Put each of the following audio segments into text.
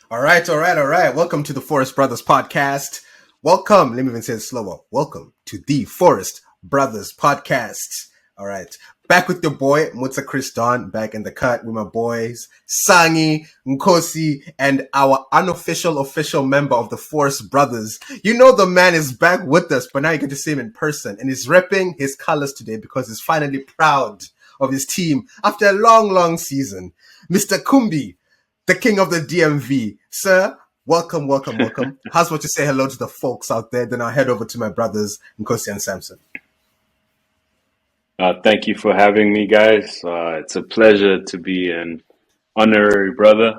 All right. Welcome to the Forest Brothers podcast. Welcome. Let me even say it slower. Welcome to the Forest Brothers podcast. All right. Back with your boy, Mutsa Chris Don, back in the cut with my boys, Sangi, Nkosi, and our unofficial official member of the Forest Brothers. You know the man is back with us, but now you get to see him in person. And he's repping his colors today because he's finally proud of his team after a long season. Mr. Kumbi, the king of the DMV. Sir, welcome. How's about you say hello to the folks out there? Then I'll head over to my brothers, Nkosi and Samson. Thank you for having me, guys. It's a pleasure to be an honorary brother.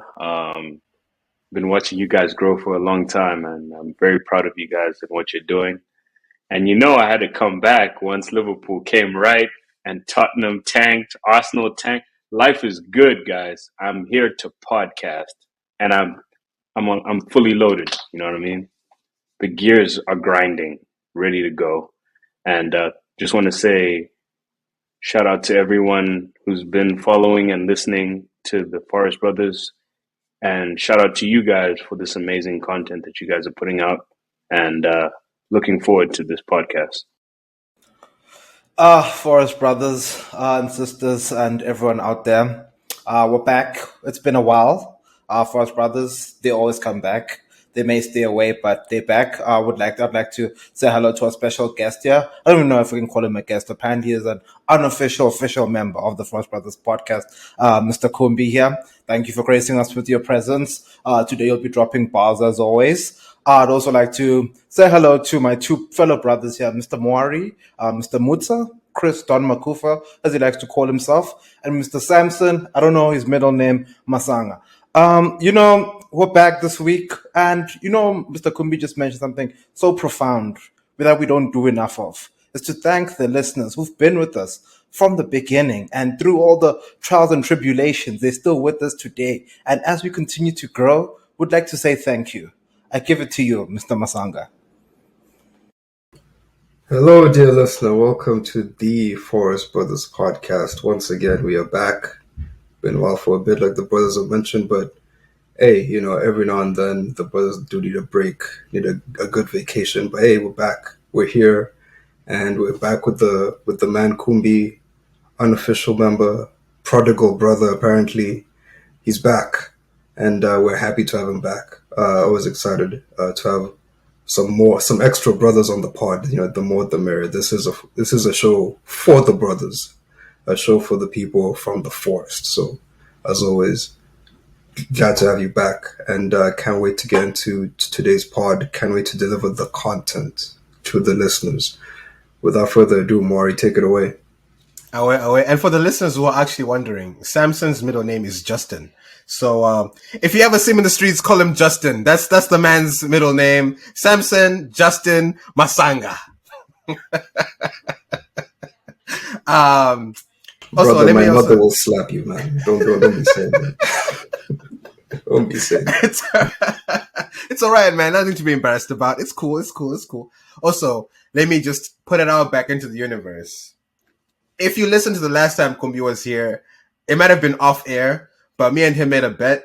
Been watching you guys grow for a long time, and I'm very proud of you guys and what you're doing. And I had to come back once Liverpool came right and Tottenham tanked, Arsenal tanked. Life is good, guys. I'm here to podcast, and I'm fully loaded. You know what I mean? The gears are grinding, ready to go, and just want to say shout out to everyone who's been following and listening to the Forest Brothers. And shout out to you guys for this amazing content that you guys are putting out. And looking forward to this podcast. Forest brothers and sisters and everyone out there. We're back. It's been a while. Forest brothers, they always come back. They may stay away, but they're back. I'd like to say hello to our special guest here. I don't even know if we can call him a guest. Apparently, he is an unofficial official member of the Forest Brothers podcast. Mr. Kumbi here. Thank you for gracing us with your presence. Today you'll be dropping bars as always. I'd also like to say hello to my two fellow brothers here, Mr. Moari, Mr. Mutsa, Chris Don Makufa, as he likes to call himself, and Mr. Samson, I don't know his middle name, Masanga. We're back this week, and Mr. Kumbi just mentioned something so profound that we don't do enough of, is to thank the listeners who've been with us from the beginning and through all the trials and tribulations. They're still with us today, and as we continue to grow, we'd like to say thank you. I give it to you, Mr. Masanga. Hello, dear listener. Welcome to the Forest Brothers podcast. Once again, we are back. Been a while for a bit, like the brothers have mentioned, but hey, every now and then the brothers do need a break, need a good vacation. But hey, we're back. We're here, and we're back with the man Kumbi, unofficial member, prodigal brother. Apparently, he's back, and we're happy to have him back. Always excited to have some extra brothers on the pod. The more the merrier. This is a show for the brothers, a show for the people from the forest. So, as always, glad to have you back, and can't wait to get into today's pod. Can't wait to deliver the content to the listeners. Without further ado, Maury, take it away. Away. And for the listeners who are actually wondering, Samson's middle name is Justin. So if you ever see him in the streets, call him Justin. That's the man's middle name. Samson Justin Masanga. Also, brother, my mother will slap you, man. Don't be saying that. Don't be saying that. It's all right, man. Nothing to be embarrassed about. It's cool. Also, let me just put it out back into the universe. If you listen to the last time Kumbi was here, it might have been off air, but me and him made a bet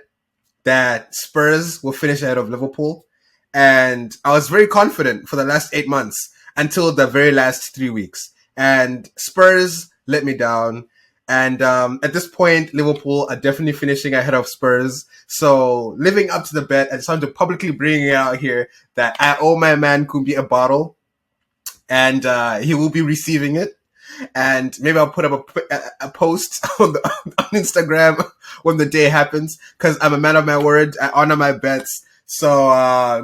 that Spurs will finish ahead of Liverpool. And I was very confident for the last 8 months until the very last 3 weeks. And Spurs let me down. And at this point, Liverpool are definitely finishing ahead of Spurs. So living up to the bet, I decided to publicly bring it out here that I owe my man Kumbi a bottle. And he will be receiving it. And maybe I'll put up a post on Instagram when the day happens, because I'm a man of my word. I honor my bets. So,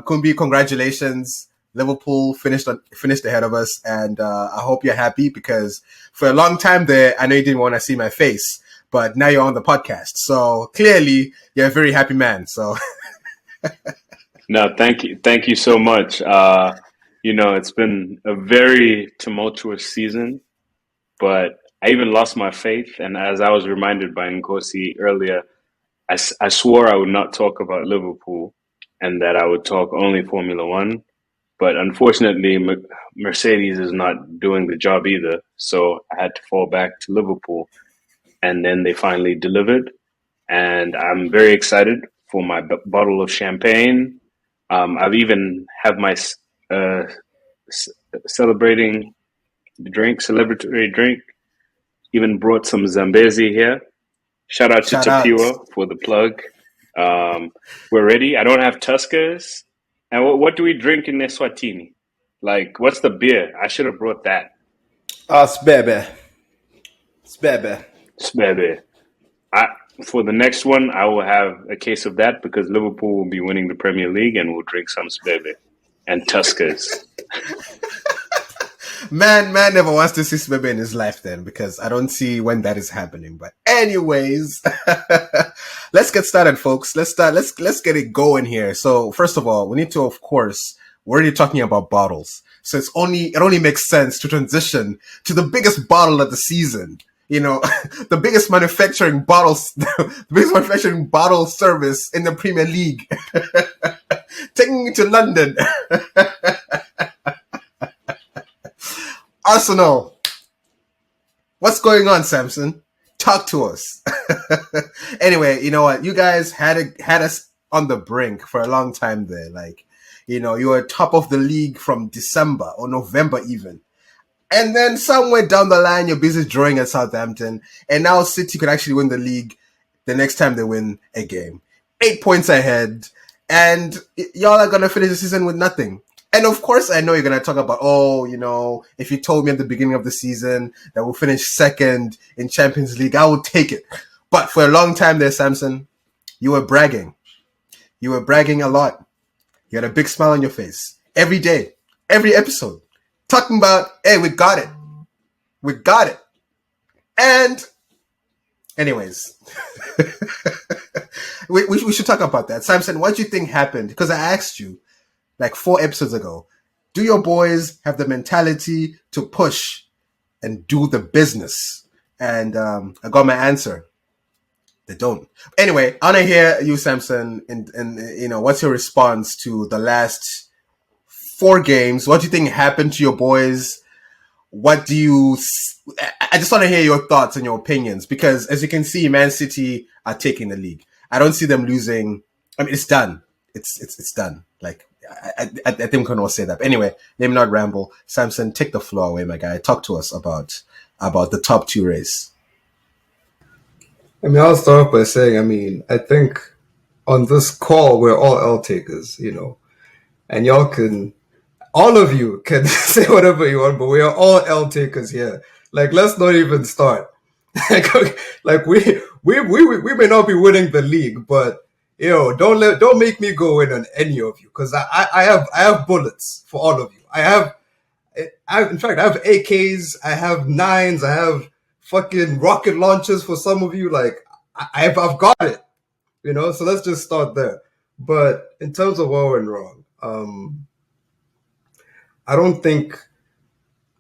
Kumbi, congratulations. Liverpool finished ahead of us, and I hope you're happy, because for a long time there, I know you didn't want to see my face, but now you're on the podcast. So clearly, you're a very happy man. So, no, thank you so much. It's been a very tumultuous season. But I even lost my faith. And as I was reminded by Nkosi earlier, I swore I would not talk about Liverpool and that I would talk only Formula One. But unfortunately, Mercedes is not doing the job either. So I had to fall back to Liverpool. And then they finally delivered. And I'm very excited for my bottle of champagne. I've even have my uh, celebrating drink, celebratory drink. Even brought some Zambezi here. Shout out to Shout out. Tapiwa for the plug. We're ready. I don't have Tuskers. And what do we drink in Eswatini? Like, what's the beer? I should have brought that. Sbebe. Sbebe. Spebe. I, for the next one, I will have a case of that because Liverpool will be winning the Premier League and we'll drink some Spebe and Tuskers. Man never wants to see Smebe in his life then, because I don't see when that is happening. But anyways, let's get started, folks. Let's get it going here. So first of all, we need to, of course, we're already talking about bottles. So it only makes sense to transition to the biggest bottle of the season. You know, the biggest manufacturing bottle service in the Premier League. Taking it to London. Arsenal. What's going on, Samson? Talk to us. Anyway, you know what? You guys had us on the brink for a long time there. Like, you know, you were top of the league from December or November even. And then somewhere down the line, you're busy drawing at Southampton. And now City could actually win the league the next time they win a game. 8 points ahead. And y'all are going to finish the season with nothing. And of course, I know you're going to talk about, you know, if you told me at the beginning of the season that we'll finish second in Champions League, I would take it. But for a long time there, Samson, you were bragging. You were bragging a lot. You had a big smile on your face. Every day, every episode. Talking about, hey, we got it. We got it. And anyways, we should talk about that. Samson, what do you think happened? Because I asked you, like 4 episodes ago, do your boys have the mentality to push and do the business? And I got my answer. They don't. Anyway, I want to hear you, Samson, and you know, what's your response to the last 4 games? What do you think happened to your boys? I just want to hear your thoughts and your opinions, because as you can see, Man City are taking the league. I don't see them losing. I mean, it's done. It's done. Like, I think we can all say that. But anyway, let me not ramble. Samson, take the floor away, my guy. Talk to us about the top 2 race. I mean, I'll start off by saying, I think on this call, we're all L takers, you know, and all of you can say whatever you want, but we are all L takers here. Like, let's not even start. like we may not be winning the league, but don't make me go in on any of you, because I have bullets for all of you. In fact, I have AKs, I have 9s, I have fucking rocket launchers for some of you. Like, I've got it, you know. So let's just start there. But in terms of what went wrong, I don't think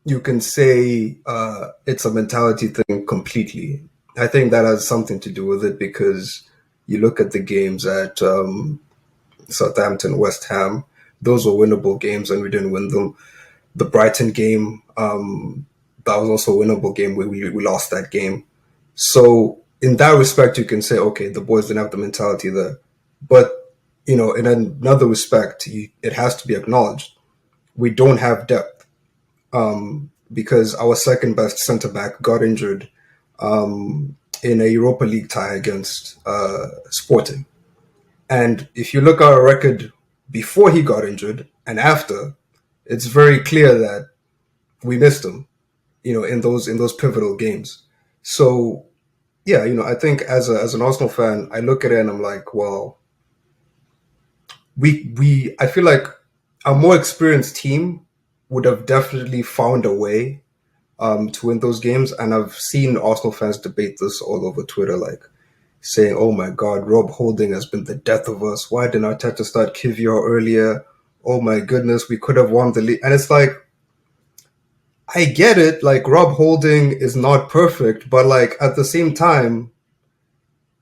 you can say it's a mentality thing completely. I think that has something to do with it, because you look at the games at Southampton, West Ham, those were winnable games and we didn't win them. The Brighton game, that was also a winnable game where we lost that game. So in that respect, you can say, okay, the boys didn't have the mentality there. But, you know, in another respect, it has to be acknowledged. We don't have depth, because our second best centre-back got injured in a Europa League tie against Sporting. And if you look at our record before he got injured and after, it's very clear that we missed him, you know, in those pivotal games. So, yeah, you know, I think as an Arsenal fan, I look at it and I'm like, well, I feel like a more experienced team would have definitely found a way to win those games. And I've seen Arsenal fans debate this all over Twitter, like saying, oh my God, Rob Holding has been the death of us. Why didn't Arteta start Kivior earlier? Oh my goodness, we could have won the league. And it's like, I get it, like Rob Holding is not perfect, but like at the same time,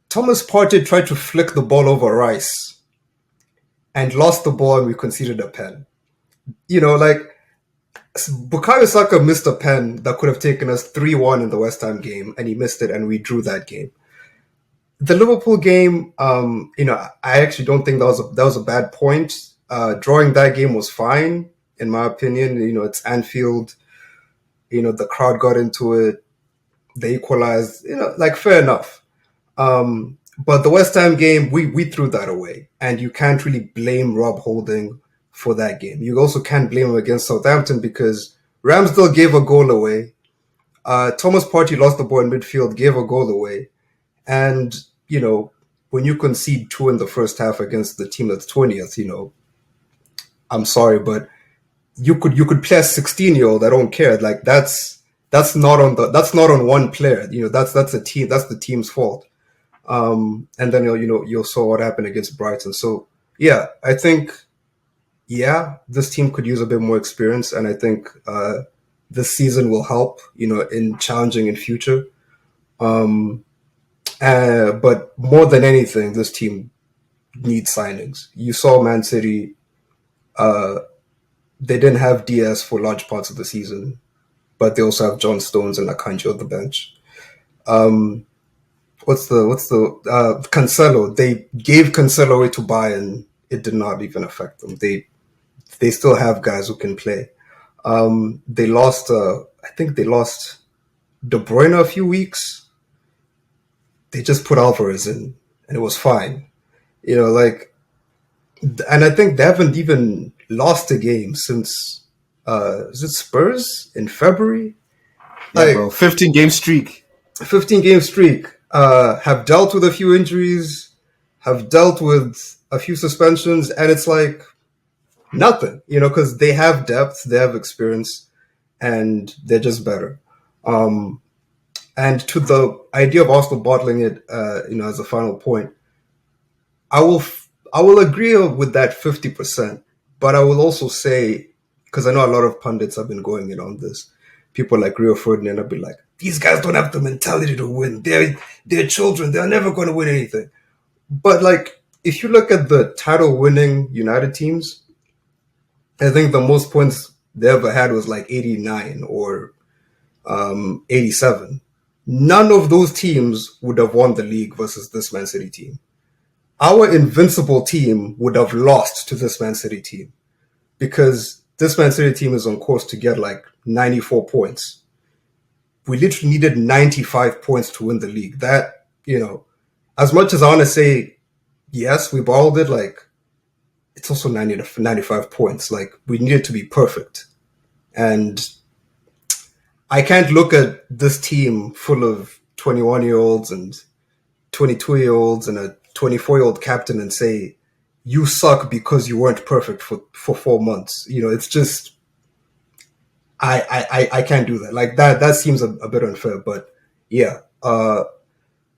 Thomas Partey tried to flick the ball over Rice and lost the ball and we conceded a pen. You know, like Bukayo Saka missed a pen that could have taken us 3-1 in the West Ham game, and he missed it and we drew that game. The Liverpool game, I actually don't think that was a bad point. Drawing that game was fine, in my opinion. It's Anfield. The crowd got into it. They equalized. Like fair enough. But the West Ham game, we threw that away, and you can't really blame Rob Holding for that game. You also can't blame him against Southampton because Ramsdale gave a goal away. Thomas Partey lost the ball in midfield, gave a goal away, and when you concede two in the first half against the team that's 20th, I'm sorry, but you could play a 16-year-old. I don't care. Like that's not on one player. That's a team. That's the team's fault. And then you saw what happened against Brighton. So yeah, I think this team could use a bit more experience, and I think this season will help. In challenging in future. But more than anything, this team needs signings. You saw Man City. They didn't have Diaz for large parts of the season, but they also have John Stones and Akanji on the bench. What's the Cancelo? They gave Cancelo away to Bayern. It did not even affect them. They still have guys who can play. They lost. I think they lost De Bruyne a few weeks. They just put Alvarez in, and it was fine. Like, and I think they haven't even lost a game since. Is it Spurs in February? Yeah, bro. 15-game streak. 15-game streak. Have dealt with a few injuries, have dealt with a few suspensions, and it's like nothing, because they have depth, they have experience, and they're just better. And to the idea of Arsenal bottling it, as a final point, I will agree with that 50%, but I will also say, because I know a lot of pundits have been going in on this, people like Rio Ferdinand have been like, these guys don't have the mentality to win. They're children. They're never going to win anything. But like, if you look at the title-winning United teams, I think the most points they ever had was like 89 or 87. None of those teams would have won the league versus this Man City team. Our invincible team would have lost to this Man City team because this Man City team is on course to get like 94 points. We literally needed 95 points to win the league. That, as much as I want to say, yes, we balled it, like, it's also 90 to 95 points. Like, we needed to be perfect. And I can't look at this team full of 21-year-olds and 22-year-olds and a 24-year-old captain and say, you suck because you weren't perfect for 4 months. It's just, I can't do that. Like that seems a bit unfair, but yeah,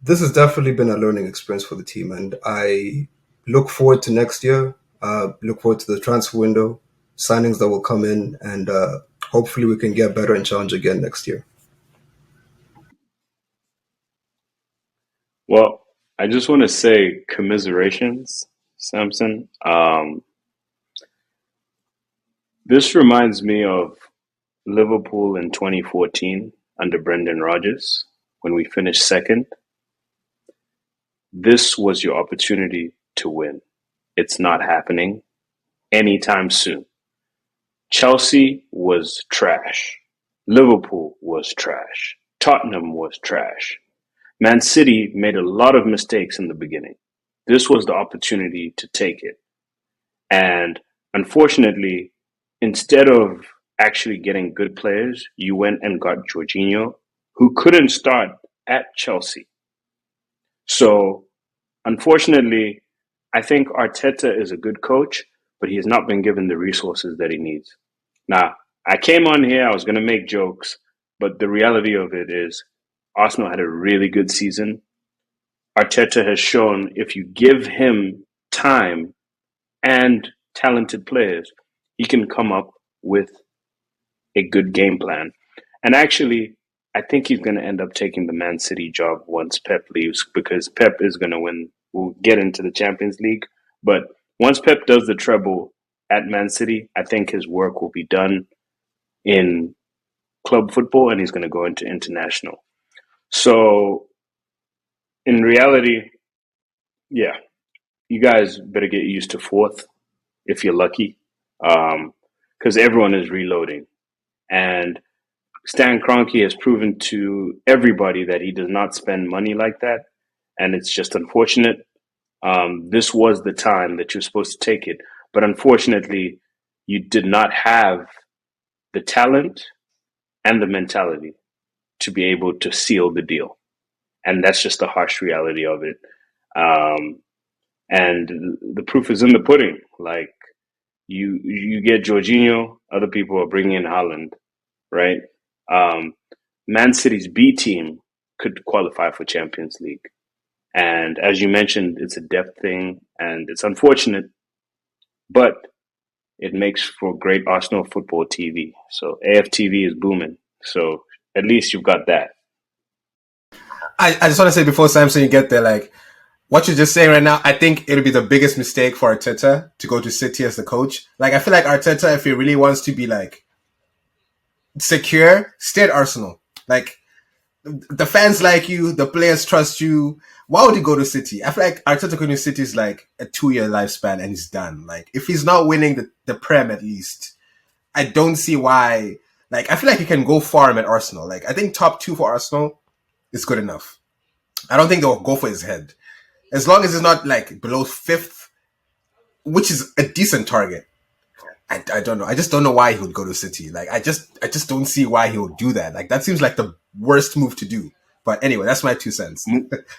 this has definitely been a learning experience for the team, and I look forward to next year. Look forward to the transfer window, signings that will come in, and hopefully we can get better and challenge again next year. Well, I just want to say commiserations, Samson. This reminds me of Liverpool in 2014 under Brendan Rodgers when we finished second. This was your opportunity to win. It's not happening anytime soon. Chelsea was trash. Liverpool was trash. Tottenham was trash. Man City made a lot of mistakes in the beginning. This was the opportunity to take it. And unfortunately, instead of actually getting good players, you went and got Jorginho, who couldn't start at Chelsea. So, unfortunately, I think Arteta is a good coach, but he has not been given the resources that he needs. Now, I came on here, I was going to make jokes, but the reality of it is Arsenal had a really good season. Arteta has shown if you give him time and talented players, he can come up with a good game plan. And actually, I think he's going to end up taking the Man City job once Pep leaves because Pep is going to win. We'll get into the Champions League. But once Pep does the treble at Man City, I think his work will be done in club football and he's going to go into international. So in reality, yeah, you guys better get used to fourth if you're lucky, because everyone is reloading. And Stan Kroenke has proven to everybody that he does not spend money like that, and it's just unfortunate. This was the time that you're supposed to take it, but unfortunately, you did not have the talent and the mentality to be able to seal the deal, and that's just the harsh reality of it. Um, and the proof is in the pudding. Like you get Jorginho, other people are bringing in Haaland, right? Um, Man City's B team could qualify for Champions League. And as you mentioned, it's a depth thing and it's unfortunate, but it makes for great Arsenal football TV. So AFTV is booming. So at least you've got that. I just want to say before Samson, you get there, like what you're just saying right now, I think it'll be the biggest mistake for Arteta to go to City as the coach. Like, I feel like Arteta, if he really wants to be like secure, stay at Arsenal. Like, the fans like you, the players trust you. Why would he go to City? I feel like Arteta going to City is like a 2-year lifespan and he's done. Like, if he's not winning the Prem at least, I don't see why. Like, I feel like he can go far at Arsenal. Like, I think top 2 for Arsenal is good enough. I don't think they'll go for his head. As long as it's not like below 5th, which is a decent target. I don't know. I just don't know why he would go to City. Like, I just don't see why he would do that. Like, that seems like the worst move to do. But anyway, that's my 2 cents.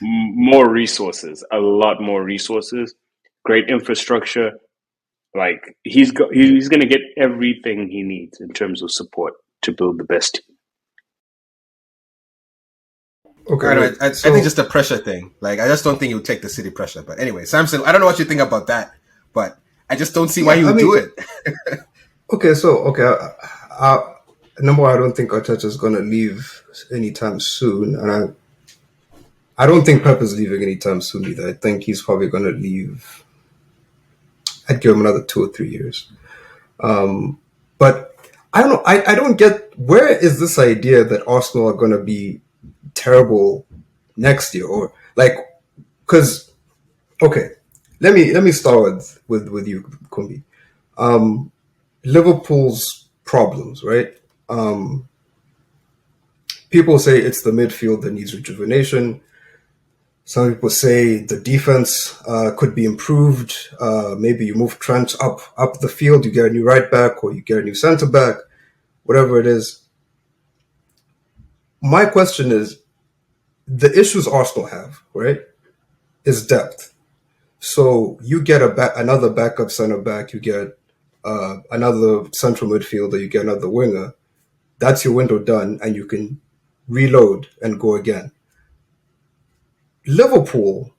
More resources, a lot more resources, great infrastructure. Like he's going to get everything he needs in terms of support to build the best team. Okay, I, wait. I think just the pressure thing. Like, I just don't think he would take the City pressure. But anyway, Samson, I don't know what you think about that, but I just don't see why he would do it. Number one, I don't think Arteta is going to leave anytime soon, and I don't think Pep is leaving anytime soon either. I think he's probably going to leave. I'd give him another 2 or 3 years. But I don't know. I don't get, where is this idea that Arsenal are going to be terrible next year, or like, because okay, let me start with you, Kumbi. Liverpool's problems, right? People say it's the midfield that needs rejuvenation. Some people say the defense could be improved. Maybe you move Trent up the field, you get a new right back, or you get a new centre back, whatever it is. My question is, the issues Arsenal have, right, is depth. So you get another backup center back, you get another central midfielder, you get another winger. That's your window done, and you can reload and go again. Liverpool,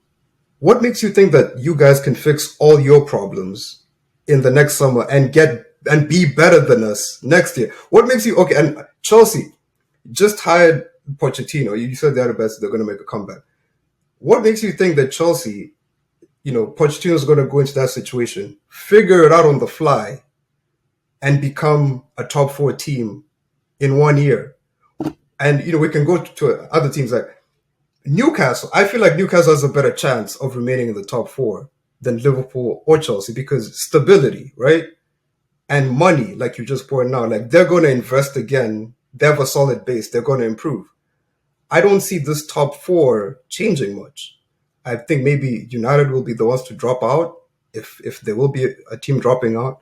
what makes you think that you guys can fix all your problems in the next summer and be better than us next year? What makes you okay? And Chelsea just hired Pochettino. You said they're the best; they're going to make a comeback. What makes you think that Chelsea, Pochettino's going to go into that situation, figure it out on the fly, and become a top 4 team in 1 year? And we can go to other teams like Newcastle. I feel like Newcastle has a better chance of remaining in the top 4 than Liverpool or Chelsea because stability, right? And money, like you just pointed out, like they're going to invest again. They have a solid base. They're going to improve. I don't see this top 4 changing much. I think maybe United will be the ones to drop out if there will be a team dropping out.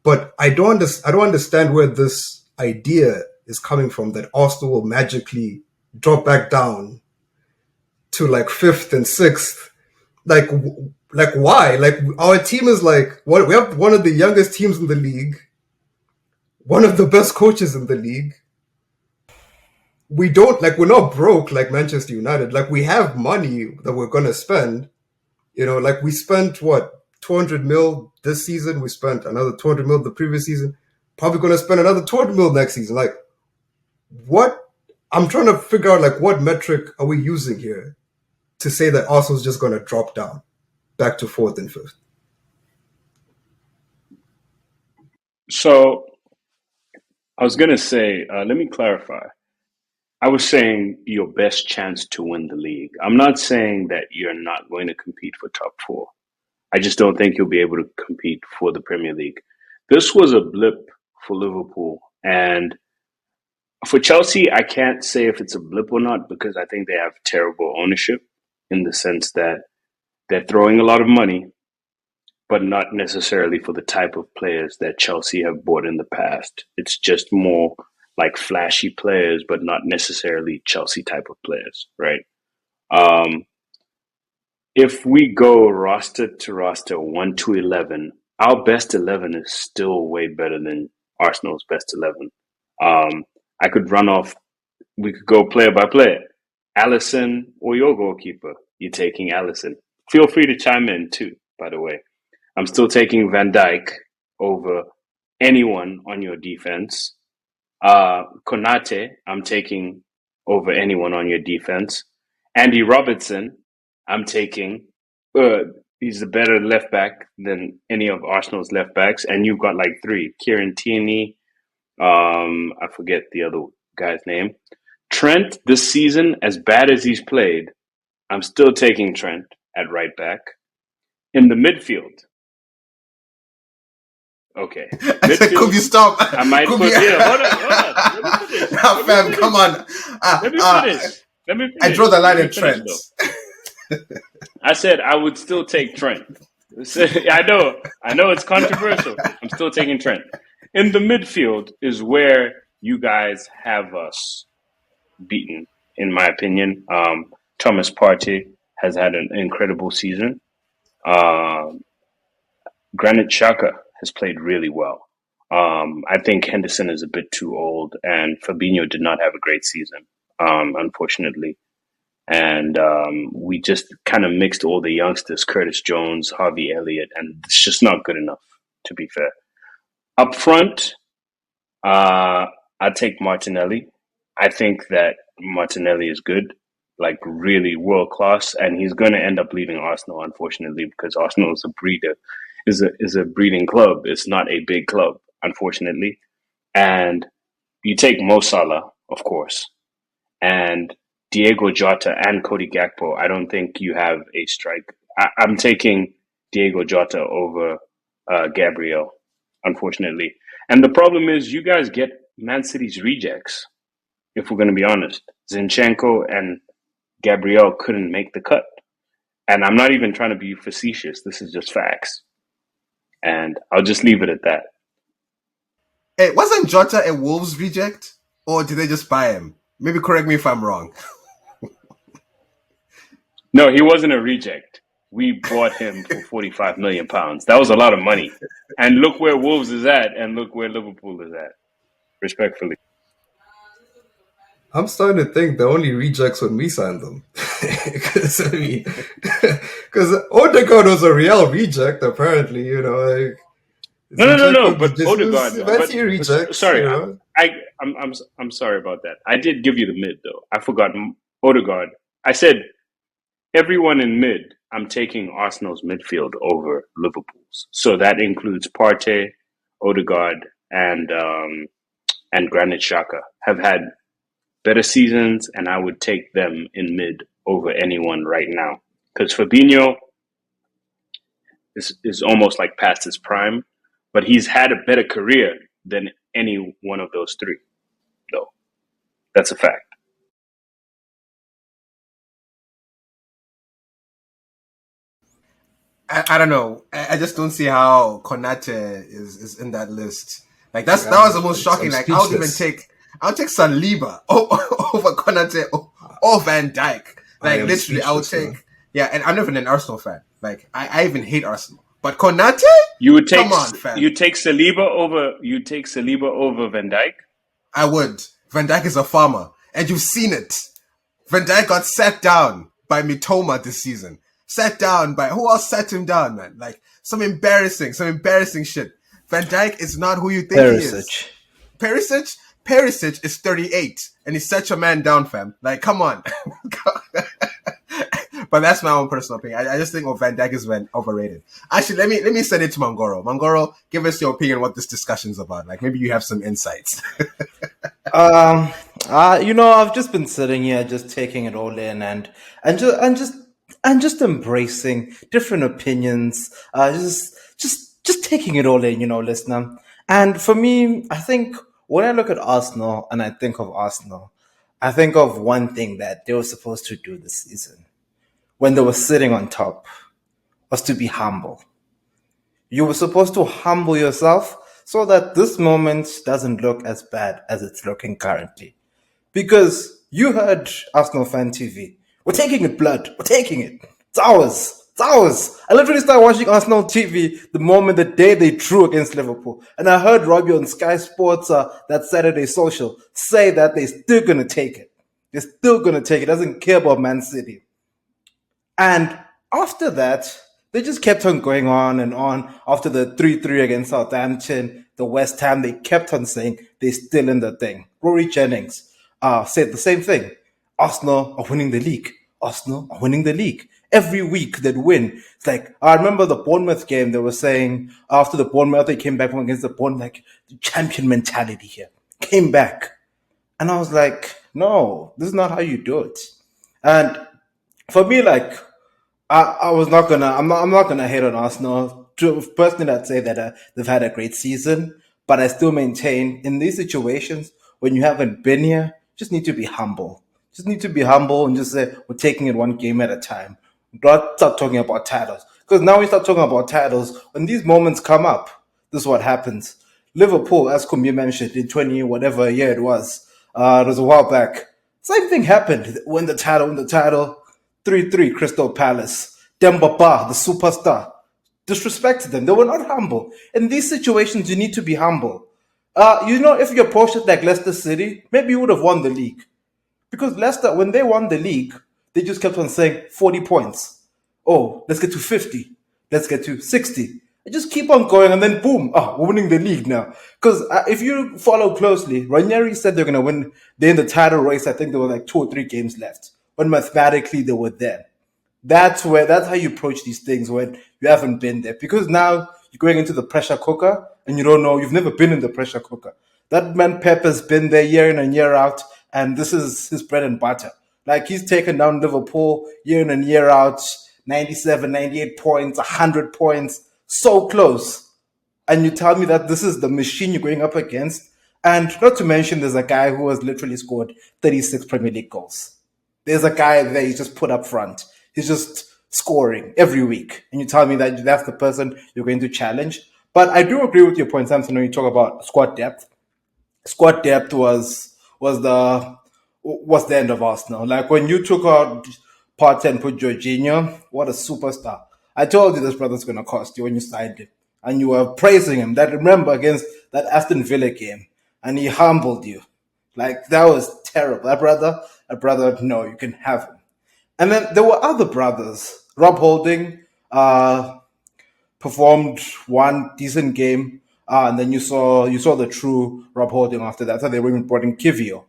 But I don't understand where this idea is coming from that Arsenal will magically drop back down to like 5th and 6th. Like why? Like our team is like, what? We have one of the youngest teams in the league, one of the best coaches in the league. We're not broke like Manchester United. Like we have money that we're gonna spend. Like we spent what, 200 mil this season. We spent another 200 mil the previous season. Probably gonna spend another 200 mil next season. Like what? I'm trying to figure out like what metric are we using here to say that Arsenal's just gonna drop down back to 4th and 5th. So I was going to say, let me clarify. I was saying your best chance to win the league. I'm not saying that you're not going to compete for top four. I just don't think you'll be able to compete for the Premier League. This was a blip for Liverpool. And for Chelsea, I can't say if it's a blip or not because I think they have terrible ownership in the sense that they're throwing a lot of money, but not necessarily for the type of players that Chelsea have bought in the past. It's just more like flashy players, but not necessarily Chelsea type of players, right? Um, if we go roster to roster, 1 to 11, our best 11 is still way better than Arsenal's best 11. I could run off, we could go player by player. Allison or your goalkeeper, you're taking Allison. Feel free to chime in too, by the way. I'm still taking Van Dijk over anyone on your defense. Konate, I'm taking over anyone on your defense. Andy Robertson, I'm taking. He's a better left back than any of Arsenal's left backs. And you've got like three. Kieran Tierney, I forget the other guy's name. Trent, this season, as bad as he's played, I'm still taking Trent at right back. In the midfield, okay. I said, could you stop? I might put here. Hold on. Let me finish. No, fam, come on. Let me finish. I draw the line in Trent. I said I would still take Trent. I know it's controversial. I'm still taking Trent. In the midfield is where you guys have us beaten, in my opinion. Thomas Partey has had an incredible season. Granit Xhaka has played really well. I think Henderson is a bit too old, and Fabinho did not have a great season, unfortunately. And we just kind of mixed all the youngsters, Curtis Jones, Harvey Elliott, and it's just not good enough, to be fair. Up front, I take Martinelli. I think that Martinelli is good, like really world class, and he's going to end up leaving Arsenal, unfortunately, because Arsenal is a breeder, is a breeding club. It's not a big club, unfortunately. And you take Mo Salah, of course, and Diego Jota and Cody Gakpo. I don't think you have a strike. I'm taking Diego Jota over Gabriel, unfortunately. And the problem is you guys get Man City's rejects, if we're going to be honest. Zinchenko and Gabriel couldn't make the cut. And I'm not even trying to be facetious. This is just facts. And I'll just leave it at that. Hey, wasn't Jota a Wolves reject? Or did they just buy him? Maybe correct me if I'm wrong. No, he wasn't a reject. We bought him for £45 million. That was a lot of money. And look where Wolves is at, and look where Liverpool is at, respectfully. I'm starting to think they're only rejects when we signed them. Because Odegaard was a real reject, apparently, you know. Like, no. But Odegaard. That's your reject. Sorry, you know? I'm sorry about that. I did give you the mid though. I forgot Odegaard. I said everyone in mid. I'm taking Arsenal's midfield over Liverpool's. So that includes Partey, Odegaard, and Granit Xhaka have had better seasons, and I would take them in mid over anyone right now. Because Fabinho is almost like past his prime, but he's had a better career than any one of those three, though. That's a fact. I don't know. I just don't see how Konate is in that list. Like that was the most shocking. Like I'll take Saliba over Konate or Van Dijk. Like literally, I would take. Yeah, and I'm not even an Arsenal fan. Like I even hate Arsenal. But Konate, you would take. Come on, fam. You take Saliba over Van Dijk. I would. Van Dijk is a farmer, and you've seen it. Van Dijk got sat down by Mitoma this season. Sat down by who else sat him down, man? Like some embarrassing shit. Van Dijk is not who you think he is. Perisic is 38 and he's such a man down, fam. Like, come on. But that's my own personal opinion. I just think Van Dijk is overrated. Actually, let me send it to Mangoro. Mangoro, give us your opinion on what this discussion's about. Like maybe you have some insights. I've just been sitting here, just taking it all in, and just and just and just embracing different opinions. Just taking it all in, listener. And for me, I think when I look at Arsenal and I think of Arsenal, I think of one thing that they were supposed to do this season when they were sitting on top was to be humble. You were supposed to humble yourself so that this moment doesn't look as bad as it's looking currently. Because you heard Arsenal Fan TV. We're taking it, blood. We're taking it. It's ours. It's ours. I literally started watching Arsenal TV the day they drew against Liverpool. And I heard Robbie on Sky Sports, that Saturday social, say that they're still going to take it. They're still going to take it. Doesn't care about Man City. And after that, they just kept on going on and on. After the 3-3 against Southampton, the West Ham, they kept on saying they're still in the thing. Rory Jennings said the same thing. Arsenal are winning the league. Arsenal are winning the league. Every week they'd win. It's like, I remember the Bournemouth game, they were saying after the Bournemouth, they came back from against the Bournemouth, like the champion mentality here. Came back. And I was like, no, this is not how you do it. And for me, like, I'm not gonna hate on Arsenal. Personally, I'd say that they've had a great season, but I still maintain in these situations when you haven't been here, just need to be humble. Just need to be humble and just say we're taking it one game at a time. Don't start talking about titles because now we start talking about titles when these moments come up. This is what happens. Liverpool, as Kumbi mentioned, in 20 whatever year it was a while back. Same thing happened. Win the title, 3-3 Crystal Palace. Demba Ba, the superstar, disrespected them. They were not humble. In these situations, you need to be humble. If you approached it like Leicester City, maybe you would have won the league. Because Leicester, when they won the league, they just kept on saying 40 points. Oh, let's get to 50. Let's get to 60. And just keep on going, and then boom, we're winning the league now. Because if you follow closely, Ranieri said they're going to win. They're in the title race. I think there were like 2 or 3 games left. But mathematically, they were there. That's how you approach these things when you haven't been there. Because now you're going into the pressure cooker and you don't know, you've never been in the pressure cooker. That man Pep has been there year in and year out, and this is his bread and butter. Like he's taken down Liverpool year in and year out, 97, 98 points, 100 points, so close. And you tell me that this is the machine you're going up against. And not to mention, there's a guy who has literally scored 36 Premier League goals. There's a guy there he's just put up front. He's just scoring every week. And you tell me that that's the person you're going to challenge. But I do agree with your point, Samson, when you talk about squad depth. Squad depth was the end of Arsenal. Like when you took out Partey and put Jorginho, what a superstar. I told you this brother's going to cost you when you signed him. And you were praising him. That remember against that Aston Villa game. And he humbled you. Like that was terrible. That brother, no, you can have him. And then there were other brothers. Rob Holding performed one decent game, and then you saw the true Rob Holding after that. So they were importing Kivio.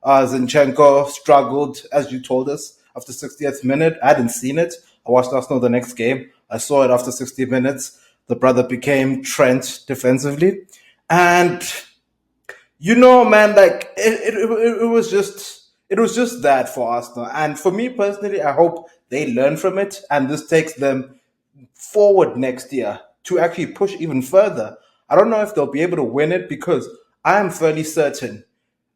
Zinchenko struggled, as you told us, after 60th minute. I hadn't seen it. I watched Arsenal the next game. I saw it after 60 minutes. The brother became Trent defensively. And man, like it was just that for Arsenal. And for me personally, I hope they learn from it and this takes them forward next year to actually push even further. I don't know if they'll be able to win it because I am fairly certain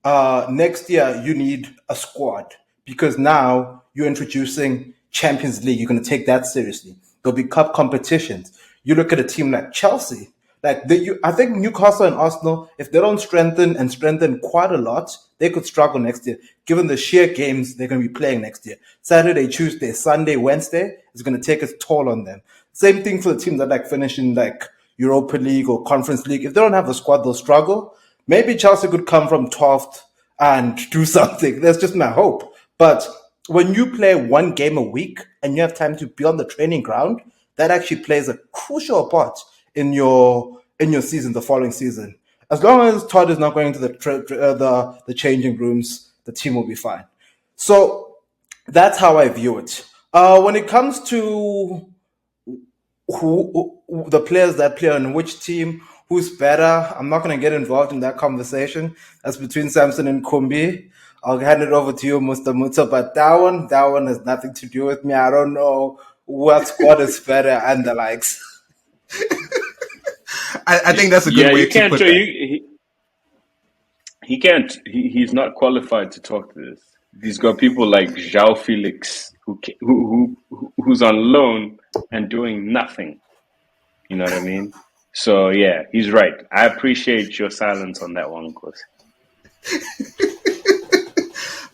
next year you need a squad because now you're introducing Champions League. You're going to take that seriously. There'll be cup competitions. You look at a team like Chelsea. I think Newcastle and Arsenal, if they don't strengthen quite a lot, they could struggle next year, given the sheer games they're going to be playing next year. Saturday, Tuesday, Sunday, Wednesday is going to take its toll on them. Same thing for the teams that finish in Europa League or Conference League. If they don't have a squad, they'll struggle. Maybe Chelsea could come from 12th and do something. That's just my hope. But when you play one game a week and you have time to be on the training ground, that actually plays a crucial part in your season, the following season. As long as Todd is not going to the changing rooms, the team will be fine. So that's how I view it. When it comes to who the players that play on which team, who's better, I'm not going to get involved in that conversation. That's between Samson and Kumbi. I'll hand it over to you, Mr. Muta. But that one has nothing to do with me. I don't know what squad is better and the likes. I think that's a good Yeah, way you to can't. put that. He can't. He's not qualified to talk to this. He's got people like João Felix who's on loan and doing nothing. You know what I mean? So yeah, he's right. I appreciate your silence on that one, Chris.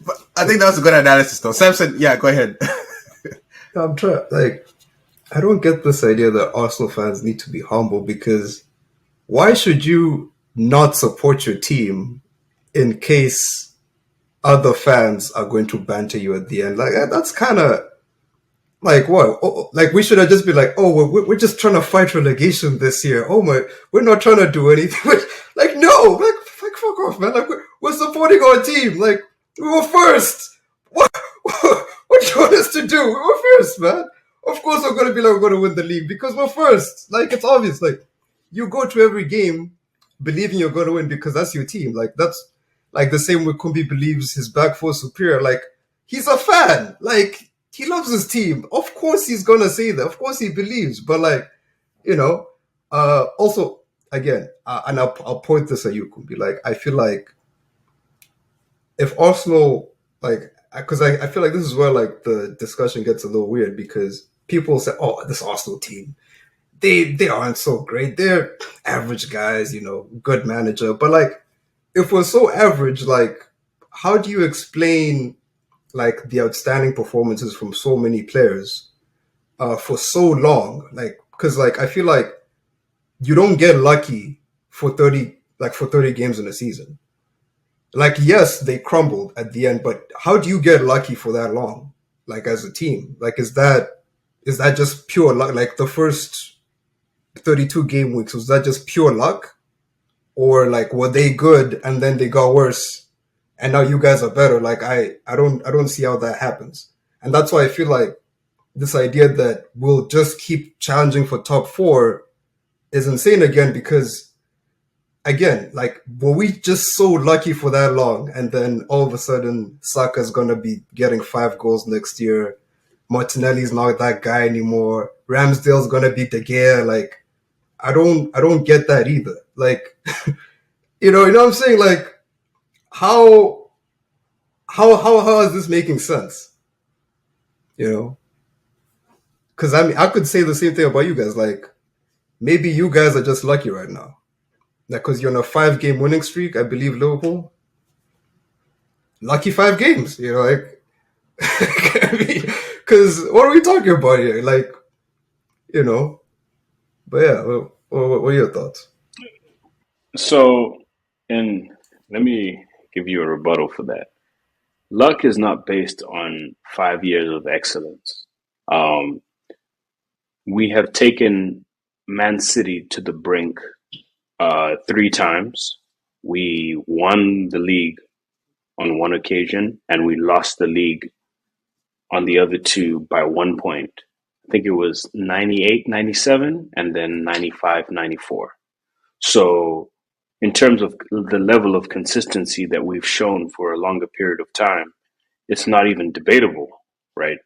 But I think that was a good analysis, though. Samson, yeah, go ahead. I'm trying, like, I don't get this idea that Arsenal fans need to be humble because why should you not support your team in case other fans are going to banter you at the end? Like, that's kind of like what? Like, we should have just been like, oh, we're just trying to fight relegation this year. Oh my, we're not trying to do anything. Like, no, like fuck off, man. Like, we're supporting our team. Like, we were first. What? What do you want us to do? We were first, man. Of course, we're gonna be like we're gonna win the league because we're first. Like, it's obvious. Like, you go to every game believing you're gonna win because that's your team. Like, that's like the same way Kumbi believes his back four superior. Like, he's a fan. Like, he loves his team. Of course, he's gonna say that. Of course, he believes. But like, you know, also again, and I'll point this at you, Kumbi. Like, I feel like if Arsenal, like, because I feel like this is where like the discussion gets a little weird because people say, "Oh, this Arsenal team, they aren't so great. They're average guys, good manager." But like, if we're so average, like, how do you explain like the outstanding performances from so many players for so long? Like, because like I feel like you don't get lucky for 30 games in a season. Like, yes, they crumbled at the end, but how do you get lucky for that long? Like, as a team, like, is that just pure luck? Like, the first 32 game weeks, was that just pure luck, or like were they good and then they got worse, and now you guys are better? Like, I don't see how that happens, and that's why I feel like this idea that we'll just keep challenging for top four is insane again because again, like, were we just so lucky for that long, and then all of a sudden Saka's gonna be getting 5 goals next year, Martinelli's not that guy anymore, Ramsdale's gonna be De Gea? Like, I don't get that either. Like, you know what I'm saying? Like, how is this making sense? You know, because I mean, I could say the same thing about you guys. Like, maybe you guys are just lucky right now. Like, because you're on a 5 game winning streak, I believe Liverpool. Lucky 5 games, like, I mean, because what are we talking about here? Like, you know, but yeah, what are your thoughts? So, and let me give you a rebuttal for that. Luck is not based on 5 years of excellence. Um, we have taken Man City to the brink 3 times. We won the league on one occasion, and we lost the league on the other two by 1 point. I think it was 98, 97, and then 95, 94. So, in terms of the level of consistency that we've shown for a longer period of time, it's not even debatable, right?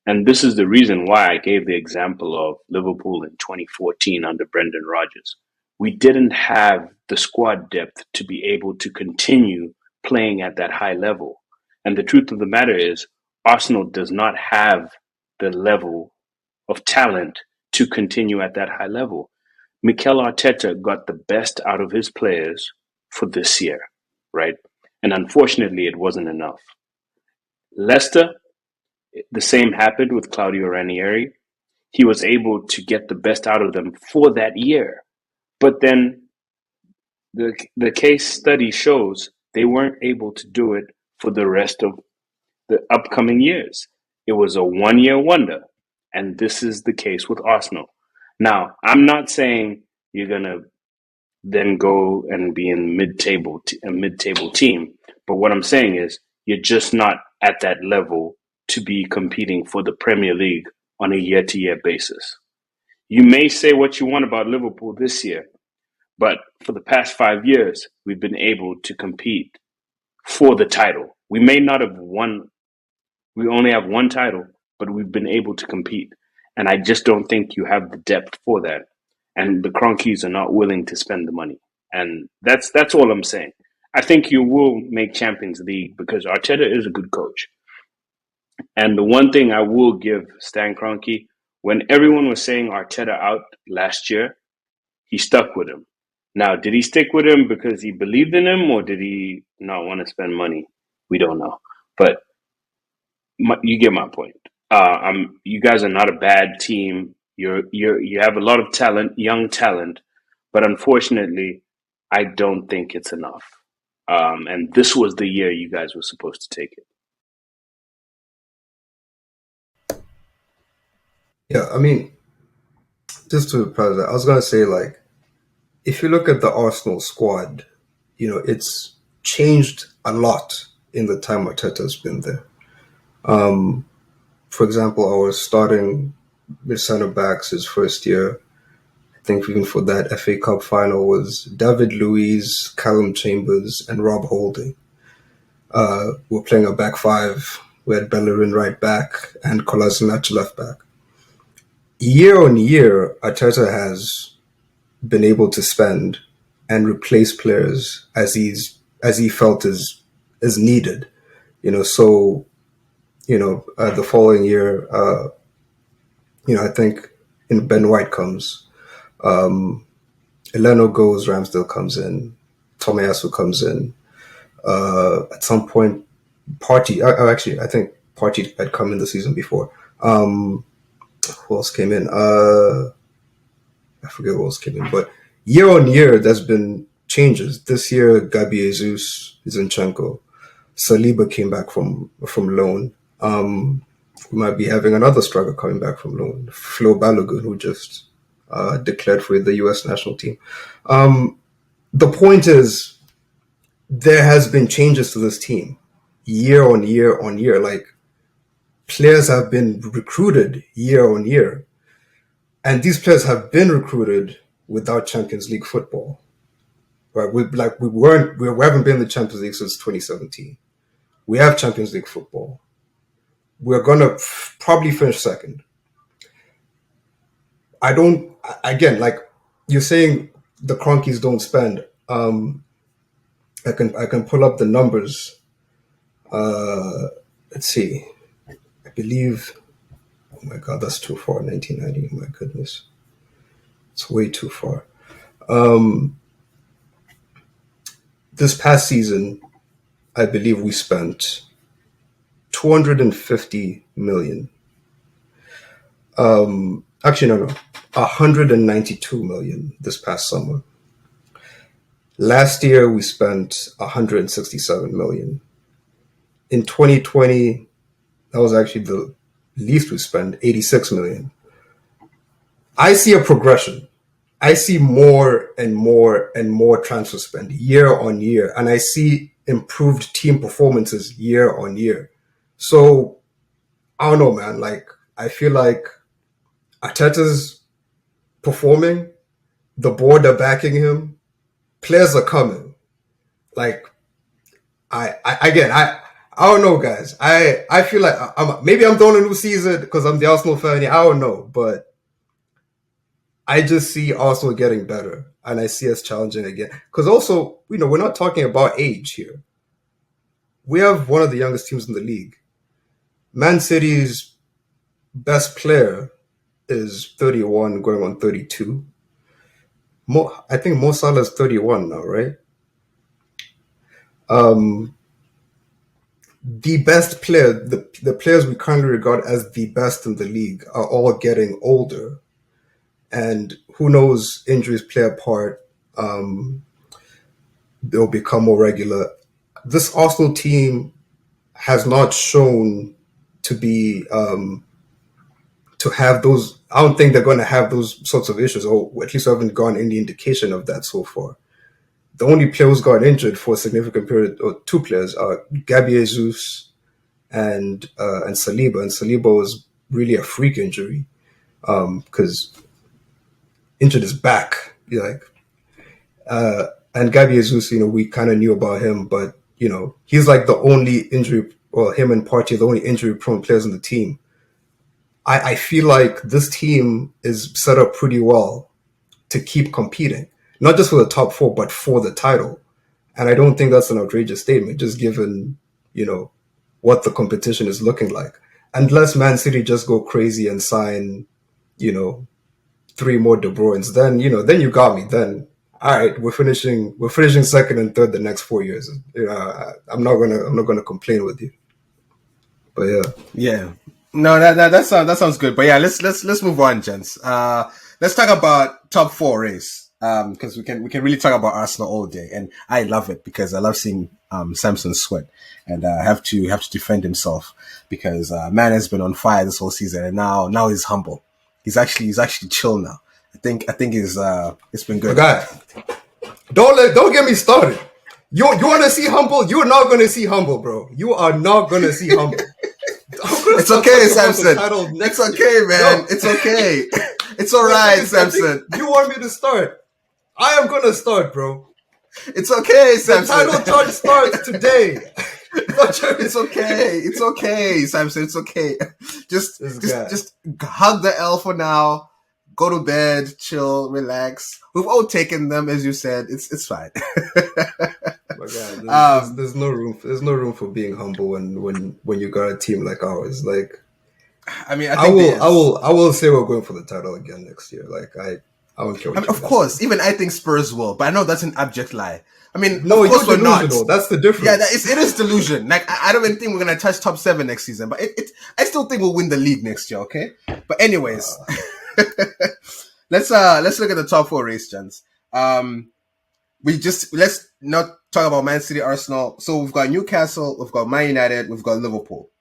And this is the reason why I gave the example of Liverpool in 2014 under Brendan Rodgers. We didn't have the squad depth to be able to continue playing at that high level. And the truth of the matter is, Arsenal does not have the level of talent to continue at that high level. Mikel Arteta got the best out of his players for this year, right? And unfortunately, it wasn't enough. Leicester, the same happened with Claudio Ranieri. He was able to get the best out of them for that year. But then the case study shows they weren't able to do it for the rest of the upcoming years. It was a 1 year wonder. And this is the case with Arsenal. Now, I'm not saying you're going to then go and be in a mid-table team. But what I'm saying is you're just not at that level to be competing for the Premier League on a year-to-year basis. You may say what you want about Liverpool this year, but for the past 5 years, we've been able to compete for the title. We may not have won. We only have one title, but we've been able to compete. And I just don't think you have the depth for that. And the Cronkies are not willing to spend the money. And that's all I'm saying. I think you will make Champions League because Arteta is a good coach. And the one thing I will give Stan Kroenke, when everyone was saying Arteta out last year, he stuck with him. Now, did he stick with him because he believed in him, or did he not want to spend money? We don't know. But you get my point. You guys are not a bad team. You have a lot of talent, young talent, but unfortunately, I don't think it's enough. And this was the year you guys were supposed to take it. Yeah, I mean, just to reply that, I was gonna say, like, if you look at the Arsenal squad, it's changed a lot in the time Arteta's been there. For example, our starting mid center backs his first year, I think even for that FA Cup final, was David Luiz, Callum Chambers, and Rob Holding. We're playing a back five. We had Bellerin right back and Kolasinac left back. Year on year, Arteta has been able to spend and replace players as he felt is needed. So the following year, I think Ben White comes, Eleno goes, Ramsdale comes in, Tomiyasu comes in. At some point, I think Partey had come in the season before. Who else came in? I forget who else came in, but year on year, there's been changes. This year, Gabi Jesus, Zinchenko, Saliba came back from loan. We might be having another striker coming back from loan, Flo Balogun, who just declared for the U.S. national team. The point is, there has been changes to this team year on year on year. Like, players have been recruited year on year. And these players have been recruited without Champions League football. Right? We haven't been in the Champions League since 2017. We have Champions League football. We're gonna probably finish second. Like you're saying, the Cronkies don't spend. I can pull up the numbers. Let's see. I believe. Oh my God, that's too far. 1990. My goodness, it's way too far. This past season, I believe we spent 250 million. Actually, no, 192 million this past summer. Last year, we spent 167 million. In 2020, that was actually the least we spent, 86 million. I see a progression. I see more and more and more transfer spend year on year, and I see improved team performances year on year. So, I don't know, man. Like, I feel like Arteta's performing, the board are backing him, players are coming. Like, I don't know, guys. I feel like maybe I'm doing a new season because I'm the Arsenal fan. I don't know, but I just see Arsenal getting better, and I see us challenging again. Because also, we're not talking about age here. We have one of the youngest teams in the league. Man City's best player is 31, going on 32. I think Mo Salah is 31 now, right? The best player, the players we currently regard as the best in the league, are all getting older. And who knows, injuries play a part. They'll become more regular. This Arsenal team has not shown to be to have those. I don't think they're going to have those sorts of issues, or at least I haven't gotten any indication of that so far. The only player who's got injured for a significant period, or two players, are Gabi Jesus and Saliba. And Saliba was really a freak injury because injured his back. And Gabi Jesus, we kind of knew about him, but he's like the only injury, or him and Partey are the only injury prone players on the team. I feel like this team is set up pretty well to keep competing, not just for the top four, but for the title. And I don't think that's an outrageous statement, just given, what the competition is looking like. Unless Man City just go crazy and sign, you know, three more De Bruynes, then you got me. Then all right, we're finishing second and third the next 4 years. I'm not gonna complain with you. But yeah. Yeah. No, that sounds good. But yeah, let's move on, gents. Let's talk about top four race. Because we can really talk about Arsenal all day, and I love it because I love seeing Samson sweat, and have to defend himself because man has been on fire this whole season, and now he's humble. He's actually chill now. I think it's been good. My guy, don't get me started. You want to see humble? You're not gonna see humble, bro. You are not gonna see humble. It's okay, Samson. It's okay, man. No. It's okay. It's all right, Samson. You want me to start? I am gonna start, bro. It's okay, Samson. The title charge starts today. It's okay. It's okay, Samson. It's okay. Just hug the L for now. Go to bed, chill, relax. We've all taken them, as you said. It's fine. My God, there's no room for being humble when you got a team like ours. Like, I mean, I will say we're going for the title again next year. Like, I don't care. Of course, even I think Spurs will, but I know that's an abject lie. I mean, no, of course we're not. That's the difference. Yeah, it is delusion. Like, I don't even think we're gonna touch top 7 next season, but I still think we'll win the league next year. Okay, but anyways, let's look at the top 4 race, gents. Let's not talk about Man City, Arsenal. So we've got Newcastle, we've got Man United, we've got Liverpool,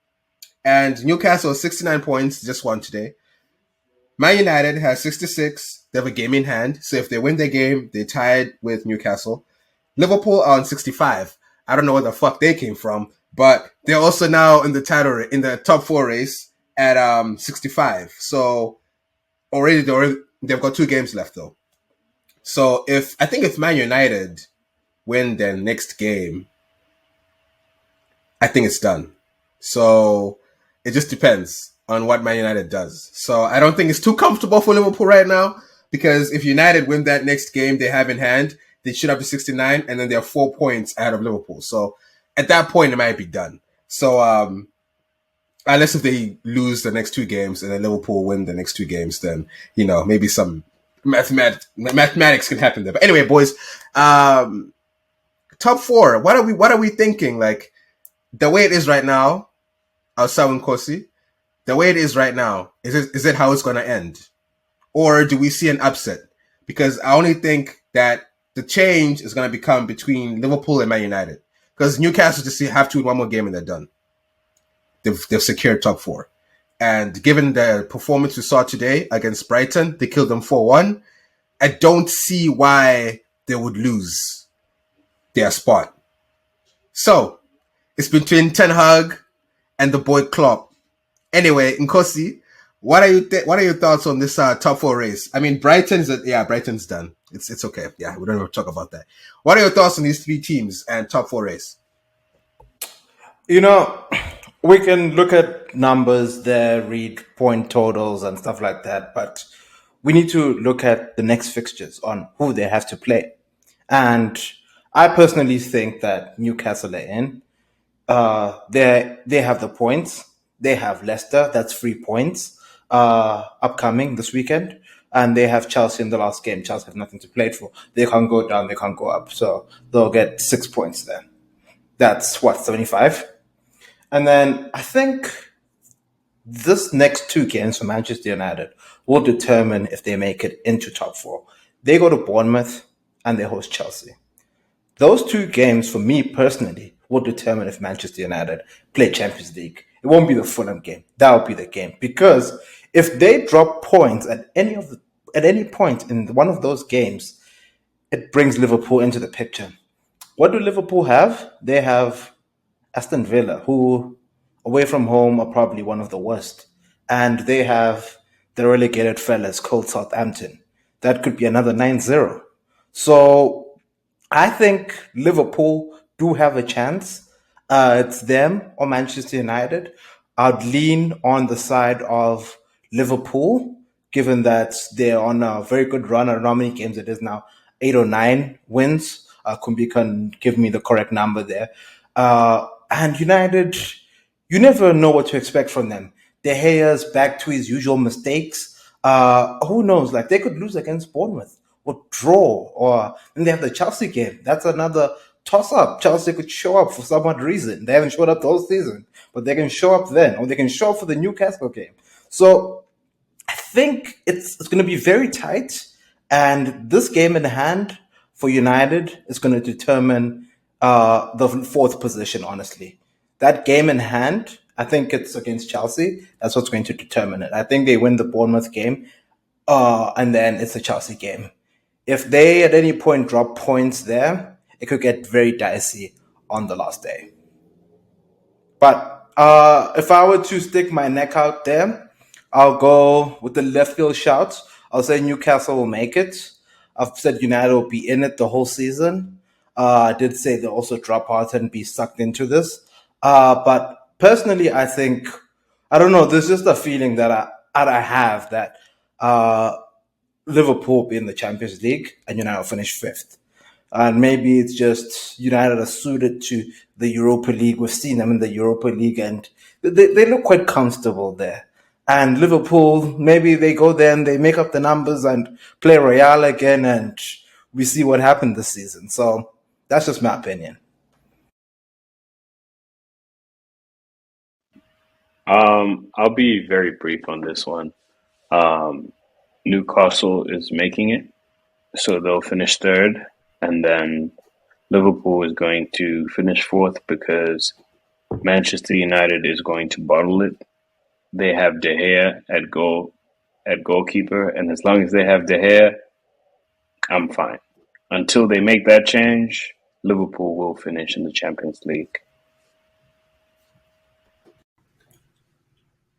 and Newcastle has 69 points, just won today. Man United has 66. They have a game in hand. So if they win their game, they tied with Newcastle. Liverpool are on 65. I don't know where the fuck they came from, but they're also now in the top 4 race at 65. So already they've got 2 games left though. So if Man United win their next game, I think it's done. So it just depends on what Man United does. So I don't think it's too comfortable for Liverpool right now, because if United win that next game they have in hand, they should have to 69, and then they're 4 points ahead of Liverpool. So at that point, it might be done. So unless if they lose the next 2 games and then Liverpool win the next 2 games, then maybe some mathematics can happen there. But anyway, boys, top 4. What are we thinking? Like, the way it is right now, outside Nkosi, the way it is right now, is it how it's going to end? Or do we see an upset? Because I only think that the change is going to become between Liverpool and Man United. Because Newcastle just have to win 1 more game and they're done. They've secured top 4. And given the performance we saw today against Brighton, they killed them 4-1. I don't see why they would lose their spot. So, it's between Ten Hag and the boy Klopp. Anyway, Nkosi, what are your thoughts on this top 4 race? I mean, Brighton's done. It's okay. Yeah, we don't have to talk about that. What are your thoughts on these 3 teams and top 4 race? We can look at numbers there, read point totals and stuff like that, but we need to look at the next fixtures on who they have to play. And I personally think that Newcastle are in. They have the points. They have Leicester, that's 3 points, upcoming this weekend. And they have Chelsea in the last game. Chelsea have nothing to play for. They can't go down, they can't go up. So they'll get 6 points there. That's 75? And then I think this next 2 games for Manchester United will determine if they make it into top 4. They go to Bournemouth and they host Chelsea. Those 2 games, for me personally, will determine if Manchester United play Champions League. It won't be the Fulham game. That will be the game. Because if they drop points at any point in one of those games, it brings Liverpool into the picture. What do Liverpool have? They have Aston Villa, who away from home are probably one of the worst. And they have the relegated fellas called Southampton. That could be another 9-0. So I think Liverpool do have a chance, it's them or Manchester United. I'd lean on the side of Liverpool, given that they're on a very good run. I don't know how many games it is now, 8 or 9 wins. Kumbi can give me the correct number there. And United, you never know what to expect from them. De Gea's back to his usual mistakes. Who knows? Like they could lose against Bournemouth or draw, or then they have the Chelsea game. That's another toss up. Chelsea could show up for some odd reason. They haven't showed up the whole season, but they can show up then, or they can show up for the Newcastle game. So I think it's going to be very tight, and this game in hand for United is going to determine the fourth position. Honestly, that game in hand, I think it's against Chelsea. That's what's going to determine it. I think they win the Bournemouth game, and then it's a Chelsea game. If they at any point drop points there, it could get very dicey on the last day. But if I were to stick my neck out there, I'll go with the left field shout. I'll say Newcastle will make it. I've said United will be in it the whole season. I did say they'll also drop out and be sucked into this. But personally, I think, I don't know, there's just a feeling that I have that Liverpool will be in the Champions League and United will finish fifth. And maybe it's just United are suited to the Europa League. We've seen them in the Europa League and they look quite comfortable there. And Liverpool, maybe they go there and they make up the numbers and play Royale again and we see what happened this season. So that's just my opinion. I'll be very brief on this one. Newcastle is making it, so they'll finish third, and then Liverpool is going to finish fourth because Manchester United is going to bottle it. They have De Gea at goalkeeper, and as long as they have De Gea, I'm fine. Until they make that change, Liverpool will finish in the Champions League.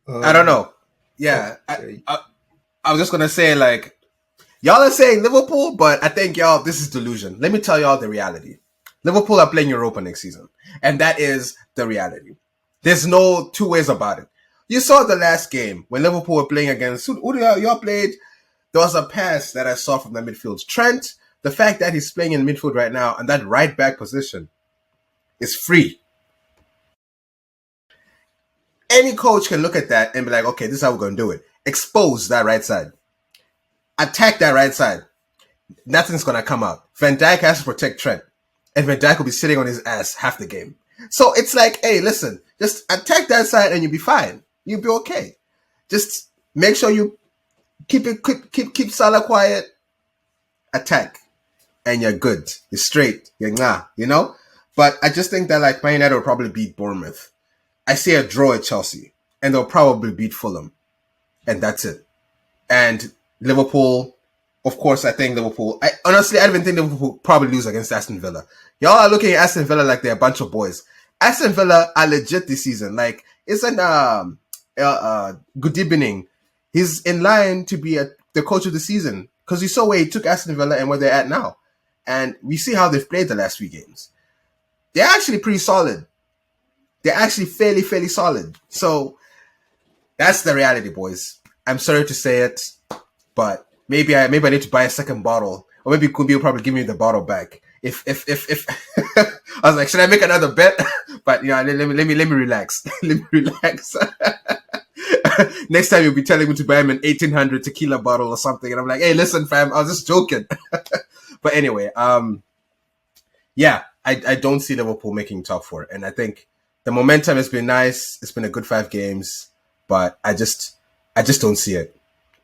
I don't know. Yeah, I was just gonna say, like, y'all are saying Liverpool, but I think y'all, this is delusion. Let me tell y'all the reality. Liverpool are playing Europa next season, and that is the reality. There's no two ways about it. You saw the last game when Liverpool were playing against who y'all played. There was a pass that I saw from the midfield. Trent, the fact that he's playing in midfield right now and that right back position is free. Any coach can look at that and be like, okay, this is how we're going to do it. Expose that right side. Attack that right side. Nothing's going to come out. Van Dijk has to protect Trent. And Van Dijk will be sitting on his ass half the game. So it's like, hey, listen, just attack that side and you'll be fine. You'll be okay. Just make sure you keep Salah quiet, attack, and you're good. You're straight. You know? But I just think that like Man United will probably beat Bournemouth. I see a draw at Chelsea, and they'll probably beat Fulham, and that's it. And Liverpool, of course, I think Liverpool. I don't even think Liverpool will probably lose against Aston Villa. Y'all are looking at Aston Villa like they're a bunch of boys. Aston Villa are legit this season. Like, isn't good evening? He's in line to be the coach of the season because you saw where he took Aston Villa and where they're at now, and we see how they've played the last 3 games. They're actually pretty solid. They're actually fairly solid. So that's the reality, boys. I'm sorry to say it, but maybe I need to buy a second bottle, or maybe Kumbi will probably give me the bottle back. If I was like, should I make another bet? But let me relax. Let me relax. Next time you'll be telling me to buy him an 1800 tequila bottle or something, and I'm like, hey, listen, fam, I was just joking. But anyway, yeah, I don't see Liverpool making top 4, and I think the momentum has been nice. It's been a good 5 games, but I just don't see it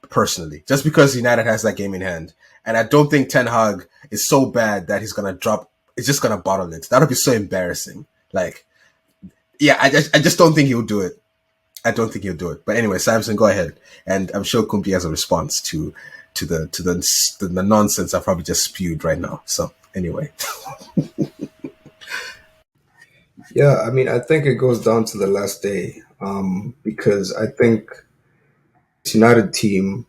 personally. Just because United has that game in hand, and I don't think Ten Hag is so bad that he's gonna drop. It's just gonna bottle it. That'll be so embarrassing. Like, yeah, I just don't think he'll do it. I don't think he'll do it. But anyway, Samson, go ahead, and I'm sure Kumpi has a response to the nonsense I probably just spewed right now. So anyway. Yeah, I mean, I think it goes down to the last day because I think this United team,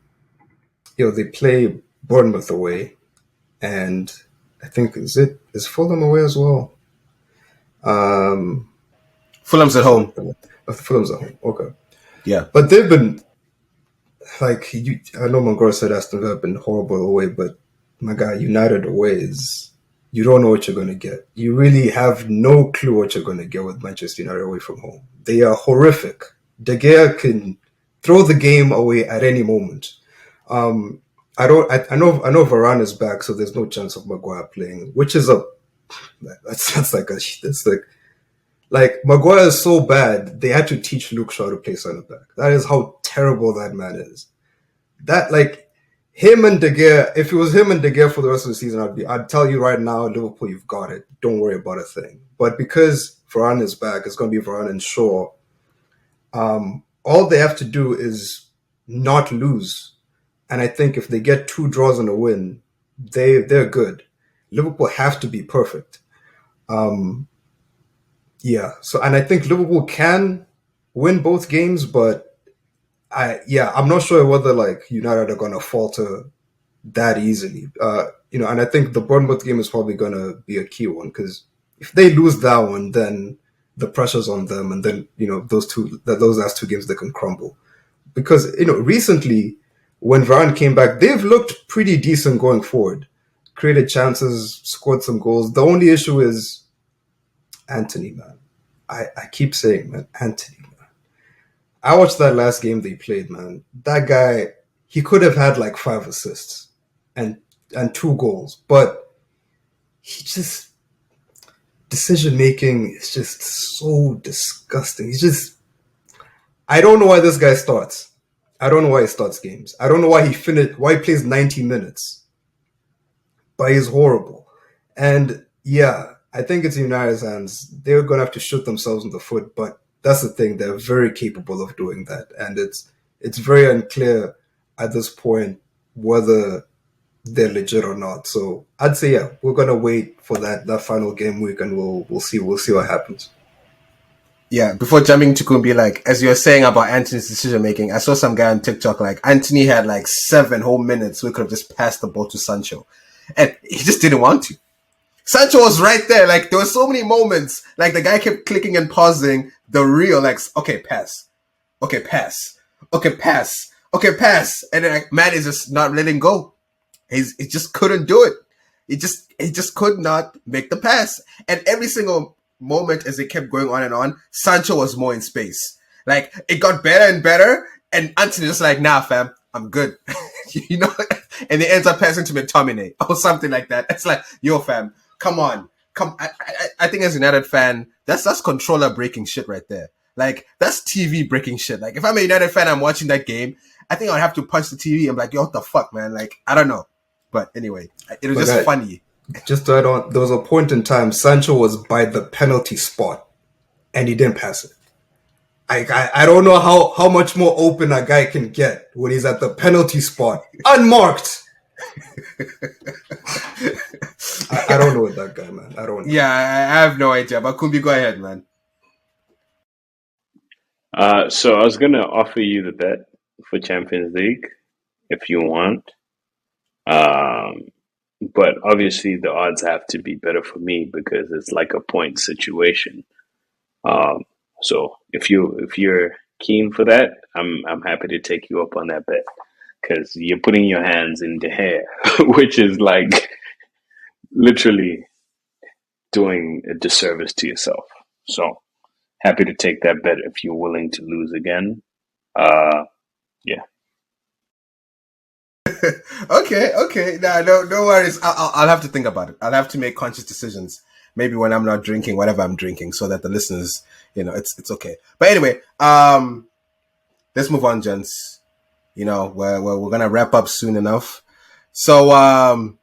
they play Bournemouth away, and I think is Fulham away as well. Um, Fulham's at home. Fulham's at home. Okay, Yeah. but they've been like you. I know Mangor said Aston Villa have been horrible away, but my guy, United away is you don't know what you're going to get. You really have no clue what you're going to get with Manchester United away from home. They are horrific. De Gea can throw the game away at any moment. I don't. I know Varane is back, so there's no chance of Maguire playing, which is a that's like Maguire is so bad. They had to teach Luke Shaw to play center back. That is how terrible that man is. That like him and De Gea. If it was him and De Gea for the rest of the season, I'd tell you right now, Liverpool, you've got it. Don't worry about a thing. But because Varane is back, it's going to be Varane and Shaw. All they have to do is not lose. And I think if they get 2 draws and a win, they're good. Liverpool have to be perfect. Yeah. So, and I think Liverpool can win both games, but I'm not sure whether like United are going to falter that easily. And I think the Bournemouth game is probably going to be a key one because if they lose that one, then the pressure's on them, and then those last 2 games they can crumble. Because recently when Varane came back, they've looked pretty decent going forward, created chances, scored some goals. The only issue is Anthony, man. I keep saying, man, Anthony, man. I watched that last game they played, man. That guy, he could have had like 5 assists and 2 goals, but he just decision making is just so disgusting. I don't know why this guy starts. I don't know why he starts games. I don't know why why he plays 90 minutes. But he's horrible. And yeah, I think it's United's hands. They're going to have to shoot themselves in the foot, but that's the thing. They're very capable of doing that. And it's very unclear at this point whether they're legit or not. So I'd say, yeah, we're going to wait for that final game week and we'll see what happens. Yeah, before jumping to Kumbi, like, as you were saying about Anthony's decision making, I saw some guy on TikTok, like, Anthony had like 7 whole minutes, we could have just passed the ball to Sancho. And he just didn't want to. Sancho was right there. Like, there were so many moments. Like, the guy kept clicking and pausing the reel, like, okay, pass. Okay, pass. Okay, pass. Okay, pass. And then, like, man is just not letting go. He just couldn't do it. He just could not make the pass. And every single moment as it kept going on, Sancho was more in space. Like, it got better and better. And Anthony was like, nah, fam, I'm good. And it ends up passing to McTominay or something like that. It's like, yo, fam, come on. I think as a United fan, that's controller breaking shit right there. Like, that's TV breaking shit. Like, if I'm a United fan, I'm watching that game, I think I'd have to punch the TV and be like, yo, what the fuck, man? Like, I don't know. But anyway, it was just funny. Just to add on, there was a point in time Sancho was by the penalty spot and he didn't pass it. I don't know how much more open a guy can get when he's at the penalty spot, unmarked. I don't know with that guy, man. I don't know. Yeah, I have no idea. But Kumbi, go ahead, man. So I was gonna offer you the bet for Champions League if you want. But obviously the odds have to be better for me because it's like a point situation. So if you're keen for that, I'm happy to take you up on that bet because you're putting your hands in the hair, which is like literally doing a disservice to yourself. So happy to take that bet if you're willing to lose again. Yeah. Okay. Nah, no worries. I'll have to think about it. I'll have to make conscious decisions. Maybe when I'm not drinking, whatever I'm drinking, so that the listeners, it's okay. But anyway, let's move on, gents. We're gonna wrap up soon enough. So,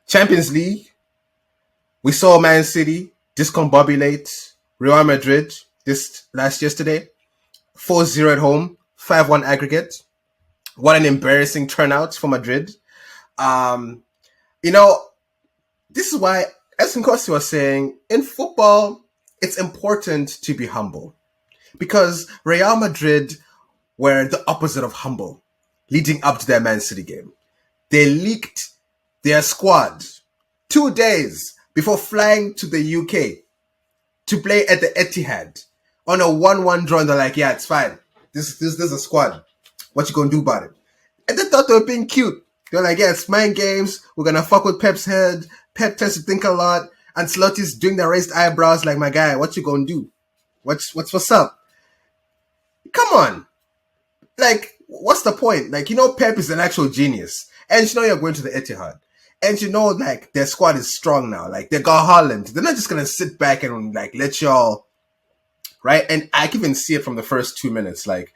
Champions League, we saw Man City discombobulate Real Madrid yesterday, 4-0 at home, 5-1 aggregate. What an embarrassing turnout for Madrid. This is why, as Nkosi was saying, in football, it's important to be humble. Because Real Madrid were the opposite of humble leading up to their Man City game. They leaked their squad 2 days before flying to the UK to play at the Etihad on a 1-1 draw, and they're like, yeah, it's fine. This is a squad. What you gonna do about it? And they thought they were being cute. They're like, yeah, it's mind games. We're gonna fuck with Pep's head. Pep tends to think a lot. Ancelotti's doing the raised eyebrows like, my guy, what you gonna do? What's up? Come on. Like, what's the point? Like, Pep is an actual genius. And you're going to the Etihad. And like, their squad is strong now. Like, they got Haaland. They're not just gonna sit back and, like, let y'all... Right? And I can even see it from the first 2 minutes. Like,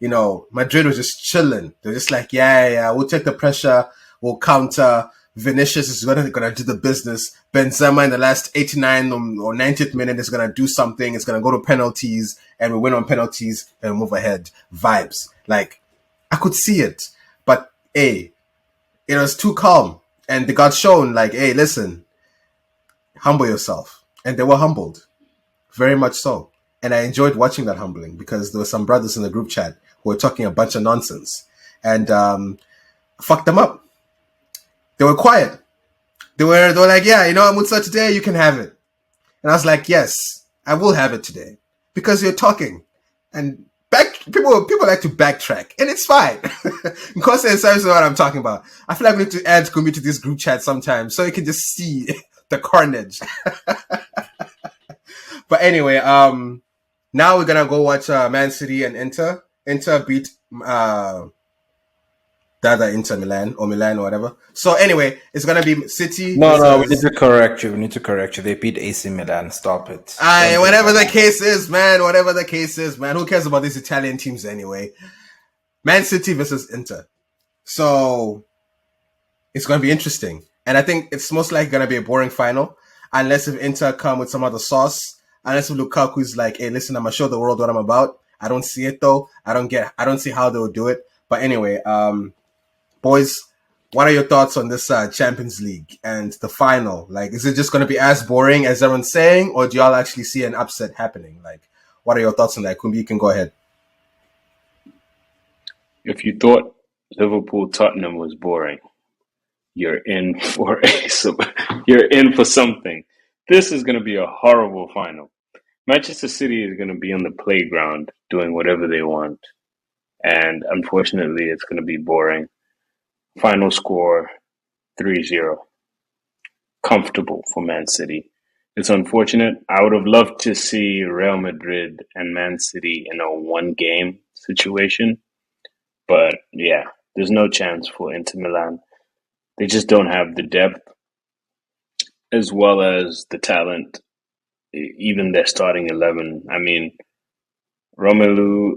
Madrid was just chilling. They're just like, yeah, we'll take the pressure. We'll counter. Vinicius is gonna do the business. Benzema in the last 89 or 90th minute is gonna do something. It's gonna go to penalties, and we win on penalties and move ahead. Vibes. Like, I could see it, but it was too calm, and they got shown like, hey, listen, humble yourself, and they were humbled, very much so. And I enjoyed watching that humbling because there were some brothers in the group chat who were talking a bunch of nonsense, and fucked them up. They were quiet. They were like, yeah, Mutsa, today you can have it. And I was like, yes, I will have it today because you're talking. And people like to backtrack, and it's fine. Because it's what I'm talking about. I feel like we need to add Kumi to this group chat sometimes so you can just see the carnage. But anyway, now we're gonna go watch Man City and Inter. Inter beat Inter Milan or whatever. So anyway, it's gonna be City. No, we need to correct you. They beat AC Milan. Stop it. Whatever the case is, man. Who cares about these Italian teams anyway? Man City versus Inter. So it's gonna be interesting, and I think it's most likely gonna be a boring final, unless if Inter come with some other sauce. Unless if Lukaku is like, hey, listen, I'm gonna show the world what I'm about. I don't see it though. I don't see how they'll do it. But anyway, boys, what are your thoughts on this Champions League and the final? Like, is it just going to be as boring as everyone's saying, or do y'all actually see an upset happening? Like, what are your thoughts on that? Kumbi, you can go ahead. If you thought Liverpool-Tottenham was boring, you're in for something. This is going to be a horrible final. Manchester City is going to be on the playground doing whatever they want. And unfortunately, it's going to be boring. Final score 3-0. Comfortable for Man City. It's unfortunate. I would have loved to see Real Madrid and Man City in a one-game situation. But yeah, there's no chance for Inter Milan. They just don't have the depth as well as the talent, even their starting 11. I mean, Romelu,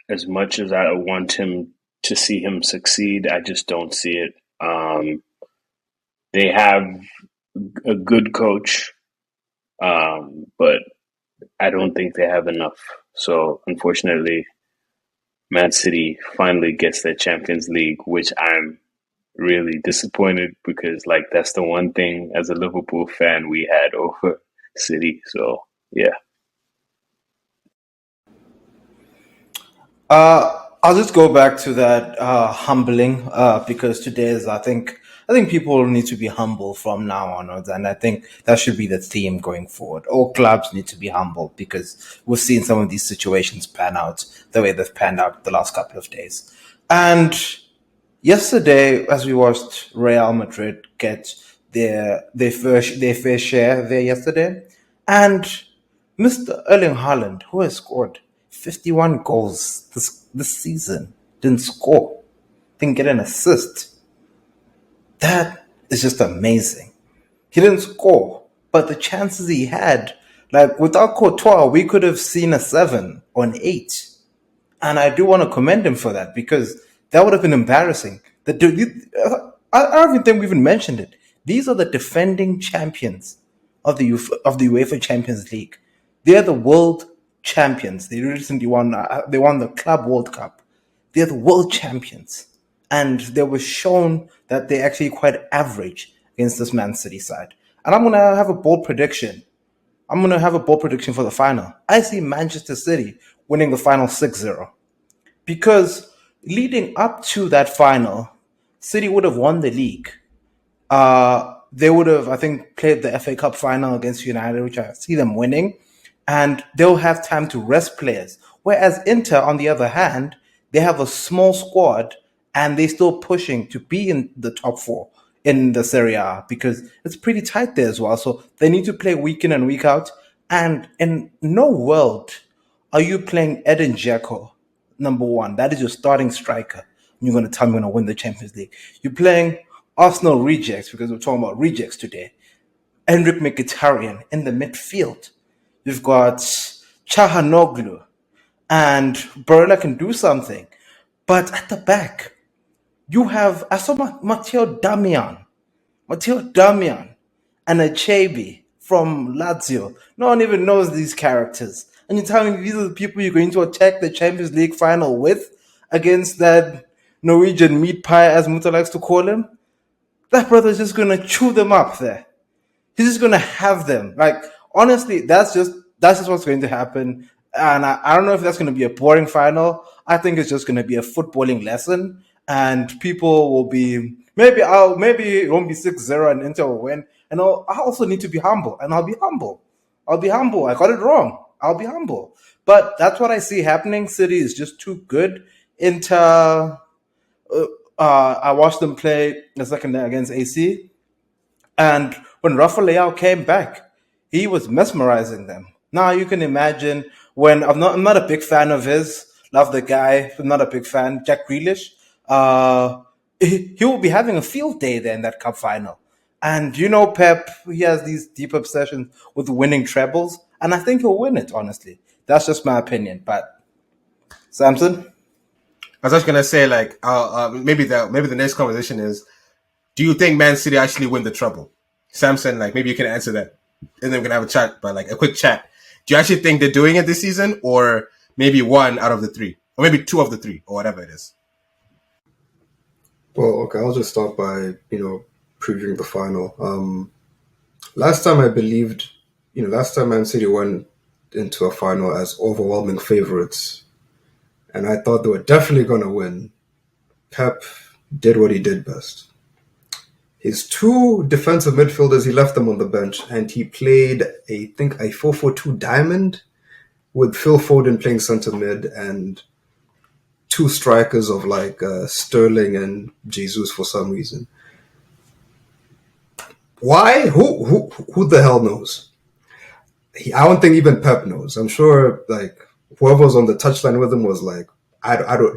as much as I want him to see him succeed, I just don't see it. They have a good coach, but I don't think they have enough. So unfortunately, Man City finally gets their Champions League, which I'm really disappointed because, like, that's the one thing as a Liverpool fan we had over City. So yeah. I'll just go back to that humbling because today is, I think people need to be humble from now onwards, and I think that should be the theme going forward. All clubs need to be humble because we've seen some of these situations pan out the way they've panned out the last couple of days. And yesterday, as we watched Real Madrid get their fair share there yesterday, and Mr. Erling Haaland, who has scored 51 goals this season, didn't score, didn't get an assist. That is just amazing. He didn't score, but the chances he had, like without Courtois, we could have seen a 7 or an 8. And I do want to commend him for that because that would have been embarrassing. I don't even think we even mentioned it. These are the defending champions of the UEFA Champions League. They're the world champions. They recently won. They won the Club World Cup. They're the world champions, and they were shown that they're actually quite average against this Man City side. And I'm gonna have a bold prediction. I'm gonna have a bold prediction for the final. I see Manchester City winning the final 6-0, because leading up to that final, City would have won the league. They would have, I think, played the FA Cup final against United, which I see them winning. and they'll have time to rest players. Whereas Inter, on the other hand, they have a small squad and they're still pushing to be in the top four in the Serie A because it's pretty tight there as well. So they need to play week in and week out. And in no world are you playing Edin Dzeko, number one. That is your starting striker. You're going to tell me you're going to win the Champions League. You're playing Arsenal rejects because we're talking about rejects today. Henrik Mkhitaryan in the midfield. You've got Chahanoglu, and Barella can do something. But at the back, you have Matteo Damian, and Achebi from Lazio. No one even knows these characters. And you're telling me these are the people you're going to attack the Champions League final with against that Norwegian meat pie, as Muta likes to call him? That brother's just going to chew them up there. He's just gonna have them. Like honestly, that's just what's going to happen. And I don't know if that's gonna be a boring final. I think it's just gonna be a footballing lesson, and people will be maybe it won't be 6-0 and Inter will win. And I also need to be humble, and I'll be humble. I got it wrong. I'll be humble. But that's what I see happening. City is just too good. Inter. I watched them play the second day against AC. And when Rafa Leao came back, he was mesmerizing them. Now you can imagine when I'm not a big fan of his. Love the guy, but not a big fan. Jack Grealish. He will be having a field day there in that cup final. And you know, Pep, he has these deep obsessions with winning trebles, and I think he'll win it. Honestly, that's just my opinion. But Samson, I was just gonna say, like, maybe the next conversation is, do you think Man City actually win the treble? Samson, like, maybe you can answer that, and then we're gonna have a chat, but like a quick chat. Do you actually think they're doing it this season, or maybe one out of the three, or maybe two of the three, or whatever it is? Well, okay, I'll just start by, previewing the final. Last time Man City went into a final as overwhelming favorites, and I thought they were definitely going to win. Pep did what he did best. His two defensive midfielders, he left them on the bench, and he played, I think, a 4-4-2 diamond with Phil Foden playing centre mid and two strikers of like Sterling and Jesus for some reason. Why? Who the hell knows? I don't think even Pep knows. I'm sure like whoever was on the touchline with him was like,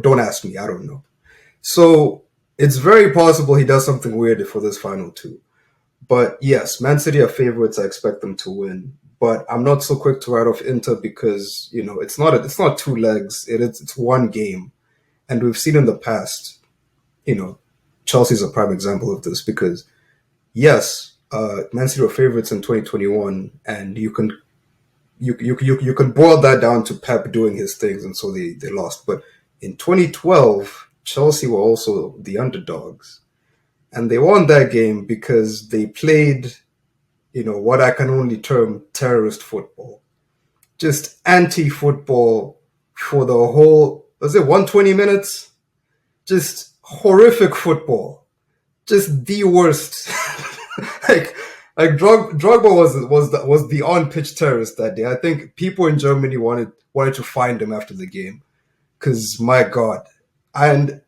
don't ask me, I don't know. So it's very possible he does something weird for this final too. But yes, Man City are favorites. I expect them to win. But I'm not so quick to write off Inter because, it's not two legs. It's one game. And we've seen in the past, Chelsea's a prime example of this because yes, Man City were favorites in 2021, and you can boil that down to Pep doing his things, and so they lost. But in 2012, Chelsea were also the underdogs, and they won that game because they played, what I can only term terrorist football, just anti-football for the whole, was it 120 minutes? Just horrific football, just the worst. like Drogba was the on-pitch terrorist that day. I think people in Germany wanted to find him after the game because my God. And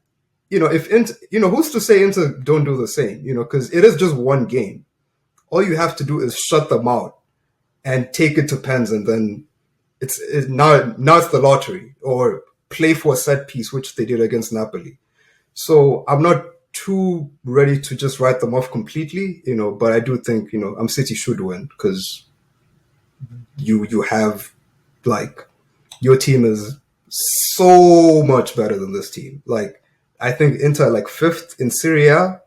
if Inter, who's to say Inter don't do the same? Because it is just one game. All you have to do is shut them out and take it to pens, and then now it's the lottery, or play for a set piece, which they did against Napoli. So I'm not too ready to just write them off completely, but I do think, City should win because you have, like, your team is so much better than this team. Like, I think Inter like fifth in Serie A.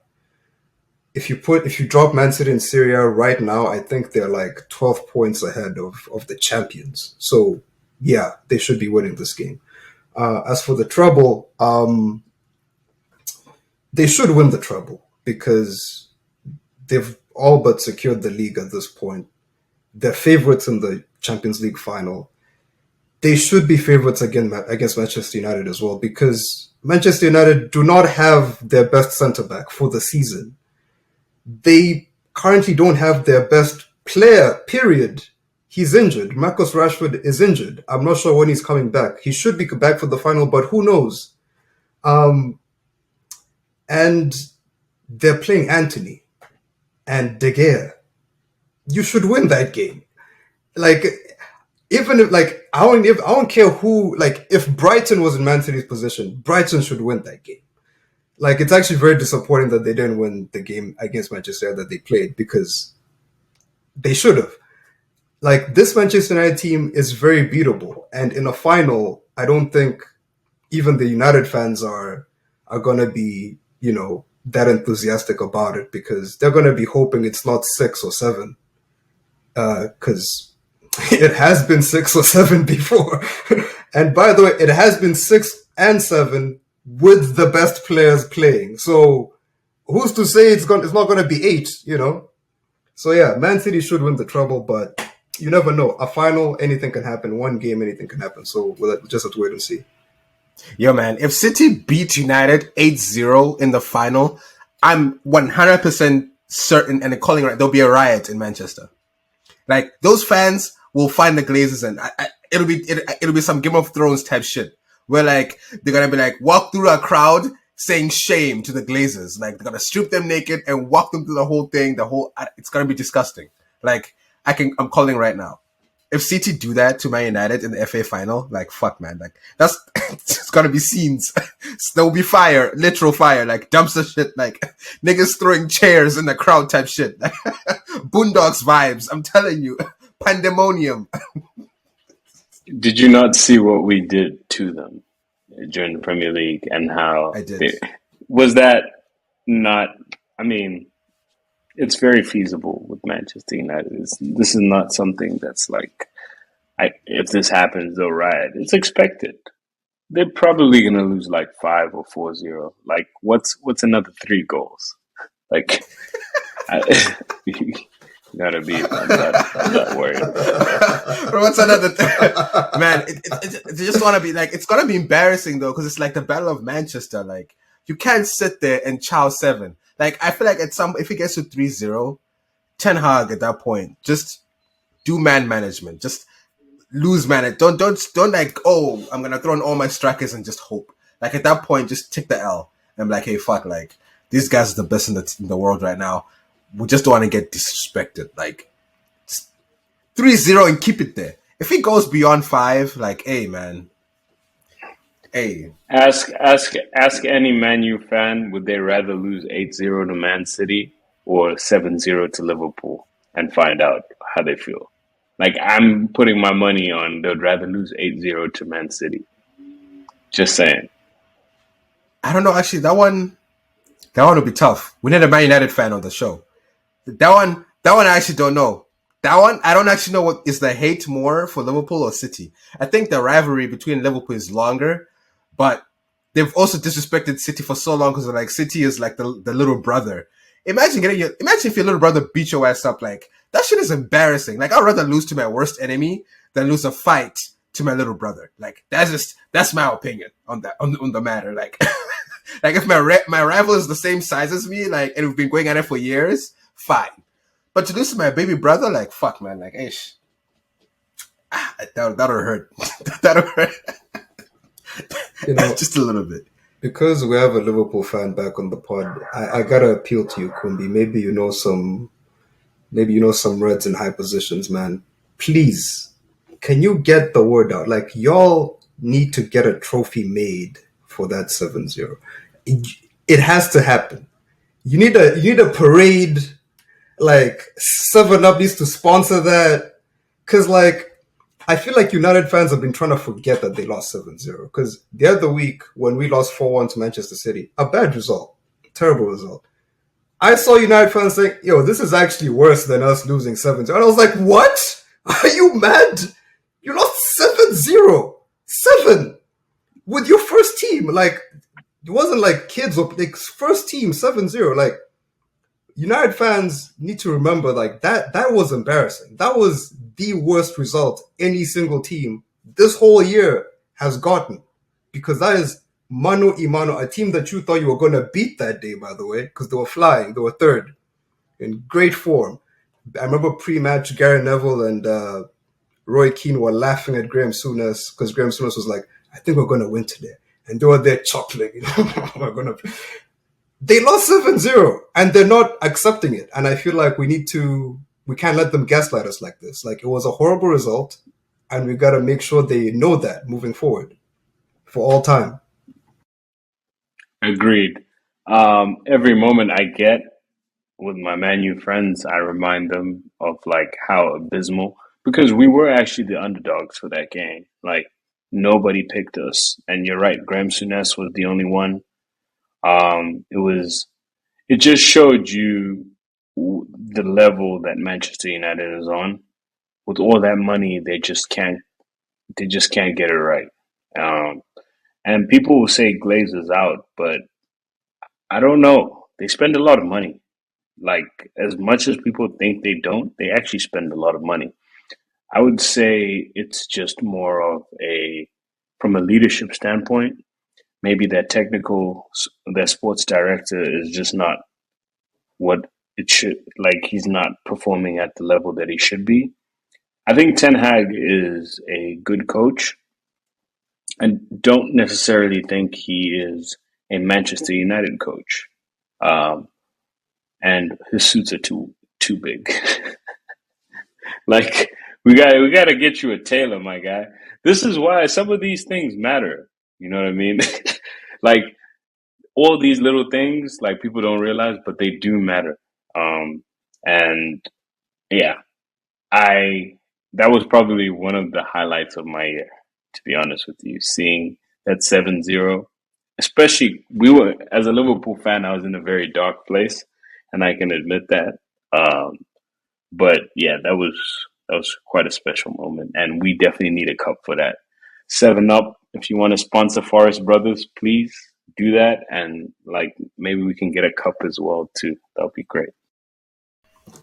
If you drop Man City in Serie A right now, I think they're like 12 points ahead of the champions. So yeah, they should be winning this game. As for the treble, they should win the treble because they've all but secured the league at this point. They're favorites in the Champions League final. They should be favorites again against Manchester United as well because Manchester United do not have their best centre-back for the season. They currently don't have their best player, period, He's injured. Marcus Rashford is injured. I'm not sure when he's coming back. He should be back for the final, but who knows? And they're playing Anthony and De Gea. You should win that game. Like, even if, like, I don't care who, like, if Brighton was in Man City's position, Brighton should win that game. Like, it's actually very disappointing that they didn't win the game against Manchester that they played, because they should have. Like, this Manchester United team is very beatable. And in a final, I don't think even the United fans are going to be, that enthusiastic about it, because they're going to be hoping it's not 6 or 7. Because it has been 6 or 7 before. And by the way, it has been 6 and 7 with the best players playing. So who's to say it's not going to be 8, So yeah, Man City should win the treble, but you never know. A final, anything can happen. One game, anything can happen. So we'll just have to wait and see. Yo, man, if City beat United 8-0 in the final, I'm 100% certain, and calling right, there'll be a riot in Manchester. Like, those fans will find the Glazers, and it'll be some Game of Thrones type shit, where, like, they're gonna be like, walk through a crowd saying shame to the Glazers. Like, they're gonna strip them naked and walk them through the whole thing. It's gonna be disgusting. Like, I'm calling right now. If City do that to Man United in the FA final, like, fuck, man, like, it's gonna be scenes. There will be fire, literal fire, like dumpster shit, like niggas throwing chairs in the crowd type shit. Boondocks vibes, I'm telling you. Pandemonium. Did you not see what we did to them during the Premier League and how I did. Was that not, I mean, it's very feasible with Manchester United. This is not something that's like, if this happens, they'll riot. It's expected. They're probably going to lose like 5 or 4-0. Like, what's another 3 goals? Like, you gotta be. I'm not worried. What's another man? It just want to be like, it's gonna be embarrassing though, because it's like the Battle of Manchester. Like, you can't sit there and chow 7. Like, I feel like if it gets to 3-0, Ten Hag at that point, just do man management. Just lose man. Don't like, oh, I'm gonna throw in all my strikers and just hope. Like, at that point, just take the L and be like, hey, fuck, like, these guys are the best in the world right now. We just don't want to get disrespected. Like, 3-0 and keep it there. If it goes beyond 5, like, hey, man. Hey. Ask any Man U fan, would they rather lose 8-0 to Man City or 7-0 to Liverpool, and find out how they feel. Like, I'm putting my money on they'd rather lose 8-0 to Man City. Just saying. I don't know, actually, that one would be tough. We need a Man United fan on the show. That one I actually don't know. That one, I don't actually know what is the hate more for Liverpool or City. I think the rivalry between Liverpool is longer, but they've also disrespected City for so long because like City is like the little brother. Imagine if your little brother beat your ass up. Like, that shit is embarrassing. Like, I'd rather lose to my worst enemy than lose a fight to my little brother. Like, that's my opinion on that on the matter. Like, like if my rival is the same size as me, like, and we've been going at it for years, fine. But to lose to my baby brother, like, fuck, man, like, ish. That'll hurt. That'll hurt. Just a little bit. Because we have a Liverpool fan back on the pod, I gotta appeal to you, Kumbi. Maybe you know some Reds in high positions, man. Please, can you get the word out? Like, y'all need to get a trophy made for that 7-0. It has to happen. You need a parade. Like, 7-Up needs to sponsor that. Because, like, I feel like United fans have been trying to forget that they lost 7-0. Because the other week, when we lost 4-1 to Manchester City, a bad result. Terrible result. I saw United fans saying, yo, this is actually worse than us losing 7-0. And I was like, what? Are you mad? You lost 7-0. 7. With your first team. Like, it wasn't like kids or like first team 7-0. Like, United fans need to remember, like, that was embarrassing. That was the worst result any single team this whole year has gotten. Because that is mano a mano, a team that you thought you were going to beat that day, by the way, because they were flying. They were third in great form. I remember pre-match, Gary Neville and Roy Keane were laughing at Graham Souness because Graham Souness was like, I think we're going to win today. And they were there chuckling, we're going to. They lost 7-0 and they're not accepting it. And I feel like we can't let them gaslight us like this. Like, it was a horrible result and we got to make sure they know that moving forward for all time. Agreed. Every moment I get with my Man U friends, I remind them of like how abysmal, because we were actually the underdogs for that game. Like, nobody picked us, and you're right. Graham Souness was the only one. It just showed you the level that Manchester United is on. With all that money, they just can't get it right. Um, and people will say Glazers out, but I don't know. They spend a lot of money. Like, as much as people think they don't, they actually spend a lot of money. I would say it's just more of from a leadership standpoint, maybe that sports director is just not what it should, like, he's not performing at the level that he should be. I think Ten Hag is a good coach. I don't necessarily think he is a Manchester United coach. Um, and his suits are too big. Like, we gotta get you a tailor, my guy. This is why some of these things matter. You know what I mean? Like, all these little things, like, people don't realize, but they do matter. And yeah, I that was probably one of the highlights of my year, to be honest with you. Seeing that 7-0, especially, we were, as a Liverpool fan, I was in a very dark place, and I can admit that. Um, but yeah, that was quite a special moment, and we definitely need a cup for that. 7 Up, if you want to sponsor Forest Brothers, please do that, and like, maybe we can get a cup as well too. That would be great.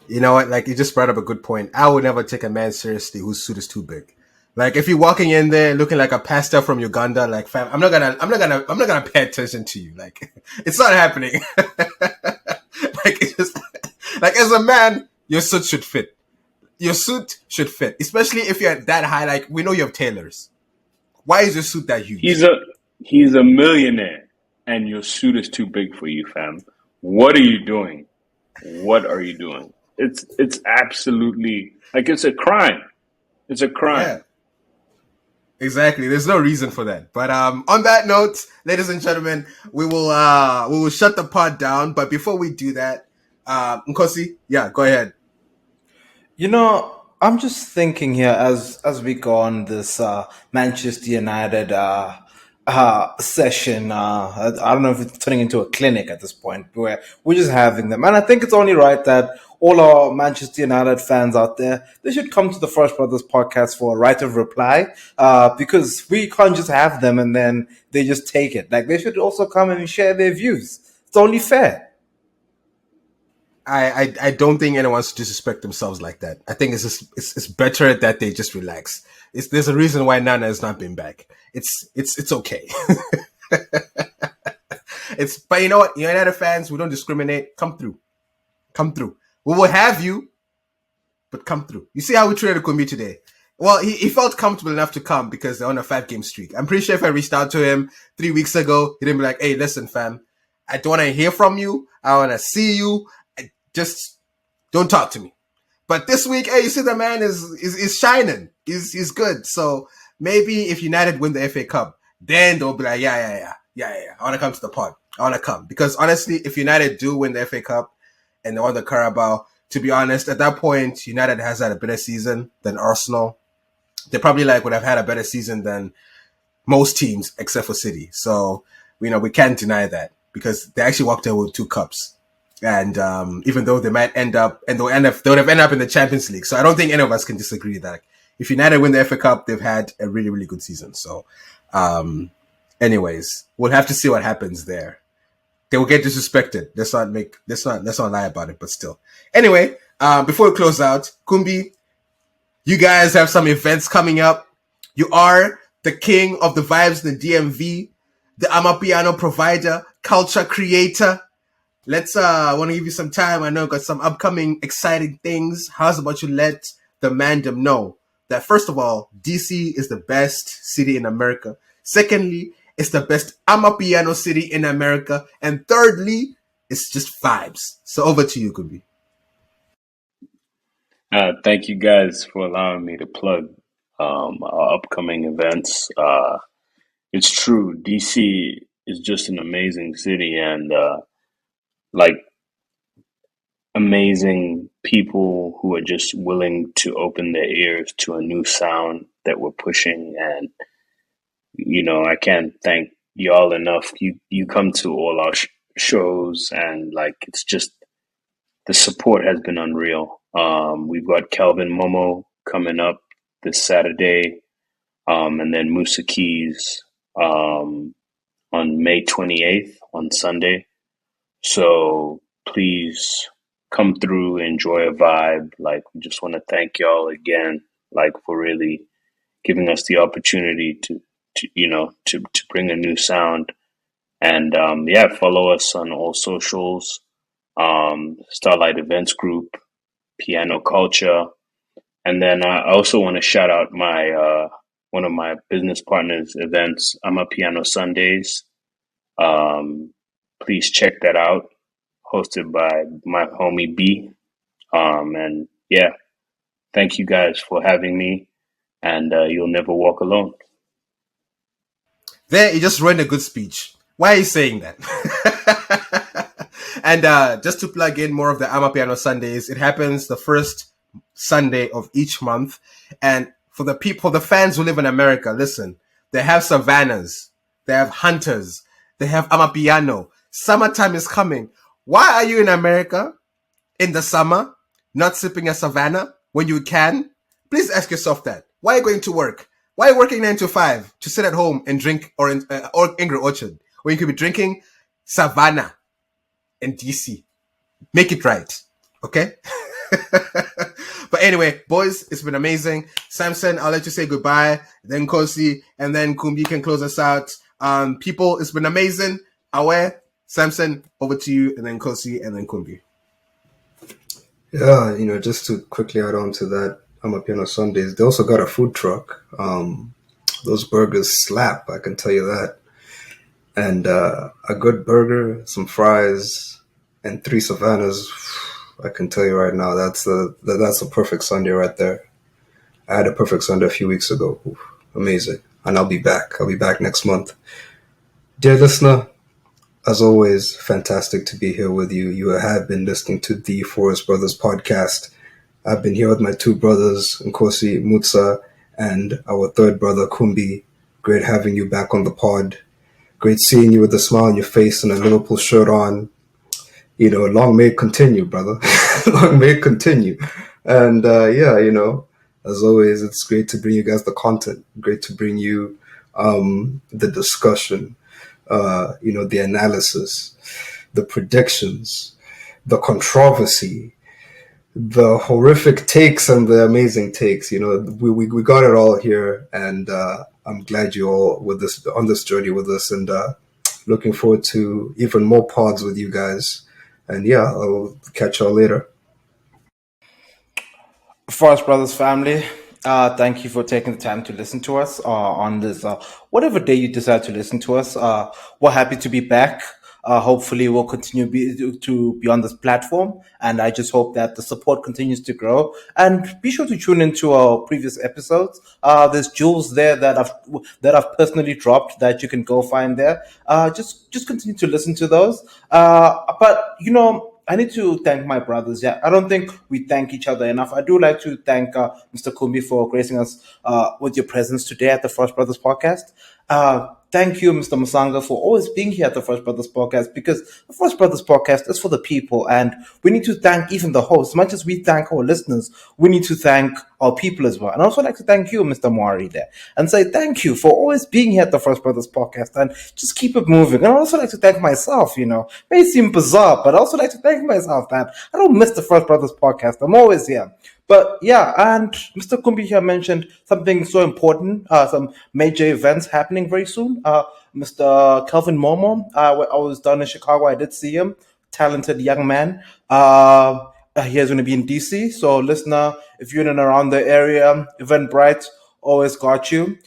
You know what? Like, you just brought up a good point. I would never take a man seriously whose suit is too big. Like, if you're walking in there looking like a pastor from Uganda, like, fam, I'm not gonna pay attention to you. Like, it's not happening. Like, it's just, like, as a man, your suit should fit. Your suit should fit, especially if you're that high. Like, we know you have tailors. Why is your suit that He's huge? a he's a millionaire, and your suit is too big for you, fam. What are you doing? What are you doing? It's absolutely, like, it's a crime. It's a Yeah, crime. exactly. There's no reason for that. But on that note, ladies and gentlemen, we will shut the pod down. But before we do that, Nkosi, yeah, go ahead. I'm just thinking here as we go on this Manchester United session. I don't know if it's turning into a clinic at this point where we're just having them, and I think it's only right that all our Manchester United fans out there, they should come to the First Brothers podcast for a right of reply, because we can't just have them and then they just take it. Like, they should also come and share their views. It's only fair. I don't think anyone should disrespect themselves like that. I think it's better that they just relax. There's a reason why Nana has not been back. It's okay. But you know what, United fans, we don't discriminate. Come through, come through. We will have you, but come through. You see how we treated Kumbi today. Well, he felt comfortable enough to come because they're on a 5-game streak. I'm pretty sure if I reached out to him 3 weeks ago, he'd be like, "Hey, listen, fam, I don't want to hear from you. I want to see you. Just don't talk to me." But this week, hey, you see the man is shining. He's good. So maybe if United win the FA Cup, then they'll be like, yeah. I want to come to the pod. I want to come. Because honestly, if United do win the FA Cup and they won the Carabao, to be honest, at that point, United has had a better season than Arsenal. They probably would have had a better season than most teams except for City. So, we can't deny that because they actually walked away with 2 cups. And even though they might end up, and they would have ended up in the Champions League. So I don't think any of us can disagree that if United win the FA Cup, they've had a really, really good season. So, anyways, we'll have to see what happens there. They will get disrespected. Let's not lie about it, but still. Anyway, before we close out, Kumbi, you guys have some events coming up. You are the king of the vibes in the DMV, the Amapiano provider, culture creator. I want to give you some time. I know I've got some upcoming exciting things. How's about you let the mandem know that first of all, DC is the best city in America. Secondly, it's the best Amapiano city in America. And thirdly, it's just vibes. So over to you, Kubi. Thank you guys for allowing me to plug our upcoming events. It's true, DC is just an amazing city and like amazing people who are just willing to open their ears to a new sound that we're pushing. And I can't thank y'all enough. You come to all our shows, and like it's just the support has been unreal. We've got Calvin Momo coming up this Saturday, and then Musa Keys on May 28th on Sunday. So please come through, enjoy a vibe. Like, we just want to thank y'all again, like, for really giving us the opportunity to bring a new sound. And follow us on all socials. Starlight Events Group, Piano Culture. And then I also want to shout out my one of my business partners' events, Piano Sundays. Please check that out. Hosted by my homie B. And yeah, thank you guys for having me. And you'll never walk alone. There, you just ruined a good speech. Why are you saying that? And just to plug in more of the Amapiano Sundays, it happens the first Sunday of each month. And for the fans who live in America, listen, they have savannas, they have hunters, they have Amapiano. Summertime is coming. Why are you in America in the summer not sipping a savannah when you can? Please ask yourself that. Why are you going to work? Why are you working 9 to 5 to sit at home and drink or Angry Orchard when you could be drinking savannah in DC? Make it right, okay? But anyway, boys, it's been amazing. Samson, I'll let you say goodbye. Then Kosi, and then Kumbi can close us out. People, it's been amazing. Awe, Samson, over to you, and then Kosi, and then Kumbi. Yeah, just to quickly add on to that, Amapiano Sundays, they also got a food truck. Those burgers slap, I can tell you that. And a good burger, some fries, and 3 savannas, I can tell you right now, that's a perfect Sunday right there. I had a perfect Sunday a few weeks ago. Oof, amazing. And I'll be back. I'll be back next month. Dear listener, as always, fantastic to be here with you. You have been listening to the Forest Brothers podcast. I've been here with my 2 brothers, Nkosi Mutsa, and our 3rd brother, Kumbi. Great having you back on the pod. Great seeing you with a smile on your face and a Liverpool shirt on. Long may it continue, brother. Long may it continue. And as always, it's great to bring you guys the content. Great to bring you the discussion, the analysis, the predictions, the controversy, the horrific takes and the amazing takes. We got it all here, and I'm glad you all on this journey with us, and looking forward to even more pods with you guys. And yeah, I'll catch y'all later. Forest Brothers family, thank you for taking the time to listen to us on this, whatever day you decide to listen to us. We're happy to be back. Hopefully, we'll continue to be on this platform, and I just hope that the support continues to grow. And be sure to tune into our previous episodes. There's jewels there that I've personally dropped that you can go find there. Just continue to listen to those. But I need to thank my brothers. Yeah, I don't think we thank each other enough. I do like to thank Mr. Kumbi for gracing us with your presence today at the First Brothers podcast. Thank you, Mr. Musanga, for always being here at the First Brothers podcast, because the First Brothers podcast is for the people, and we need to thank even the hosts. As much as we thank our listeners, we need to thank our people as well. And I also like to thank you, Mr. Moari, there, and say thank you for always being here at the First Brothers podcast, and just keep it moving. And I also like to thank myself. It may seem bizarre, but I also like to thank myself that I don't miss the First Brothers podcast. I'm always here. But yeah, and Mr. Kumbi here mentioned something so important, some major events happening very soon. Mr. Kelvin Momo, I was down in Chicago. I did see him, talented young man. He is going to be in DC. So, listener, if you're in and around the area, Eventbrite always got you.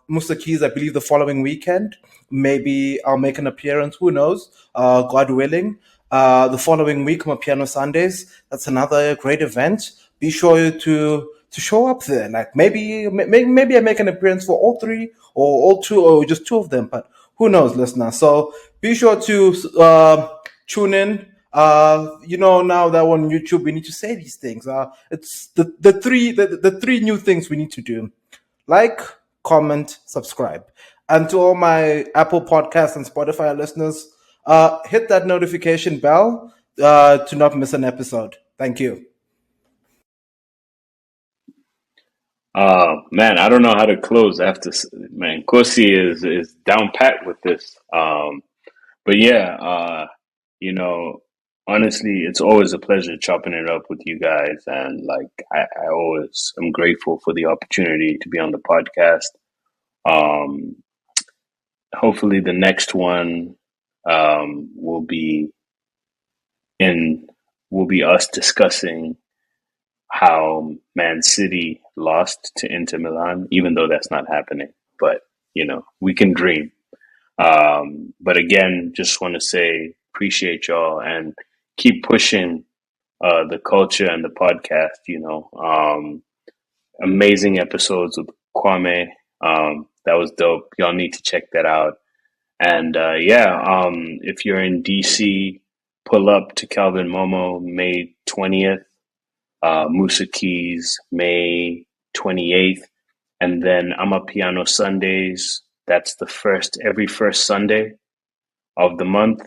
Musa Keys, I believe the following weekend. Maybe I'll make an appearance. Who knows? God willing. The following week, Piano Sundays. That's another great event. Be sure to show up there. Like maybe I make an appearance for all three or all two or just two of them. But who knows, listener? So be sure to tune in. Now that on YouTube we need to say these things. It's the three new things we need to do: like, comment, subscribe, and to all my Apple Podcasts and Spotify listeners, hit that notification bell to not miss an episode. Thank you. Man, I don't know how to close after man. Kosi is down pat with this. But yeah, you know, honestly, it's always a pleasure chopping it up with you guys, and like I always am grateful for the opportunity to be on the podcast. Um, Hopefully, the next one will be in will be us discussing how Man City lost to Inter Milan, even though that's not happening. But we can dream. But again, just want to say appreciate y'all and keep pushing the culture and the podcast. Amazing episodes with Kwame. That was dope. Y'all need to check that out. And if you're in DC, pull up to Calvin Momo May 20th. Musa Keys May 28th, and then I'm a Piano Sundays. That's every first Sunday of the month.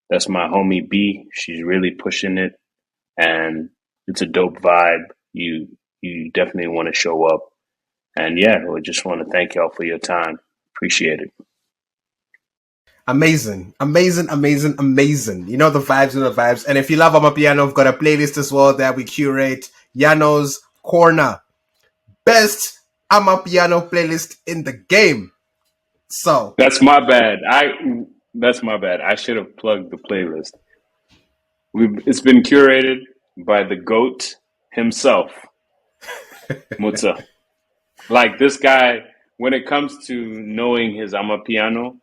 That's my homie B. She's really pushing it, and it's a dope vibe. You definitely want to show up, and we just want to thank y'all for your time. Appreciate it. Amazing. You know the vibes. And if you love Amapiano, we've got a playlist as well that we curate. Yano's Corner. Best Amapiano playlist in the game. So That's my bad. I should have plugged the playlist. It's been curated by the GOAT himself, Mutsa. Like this guy, when it comes to knowing his Amapiano,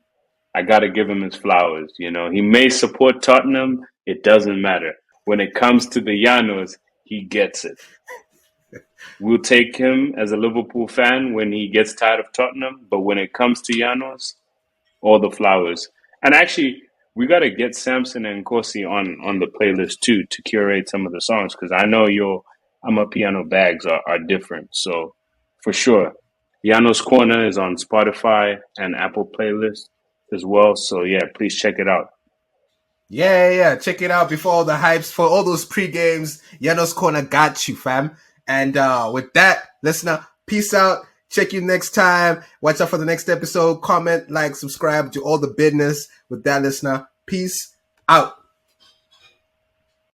I got to give him his flowers. He may support Tottenham. It doesn't matter. When it comes to the Llanos, he gets it. We'll take him as a Liverpool fan when he gets tired of Tottenham. But when it comes to Llanos, all the flowers. And actually, we got to get Samson and Kosi on the playlist too to curate some of the songs, because I know your Amapiano bags are different. So for sure, Llanos Corner is on Spotify and Apple playlist as well. So please check it out. Yeah. Check it out before all the hypes, for all those pre-games. Yano's Corner got you, fam. And with that, listener, peace out. Check you next time. Watch out for the next episode. Comment, like, subscribe, do all the business. With that, listener, peace out.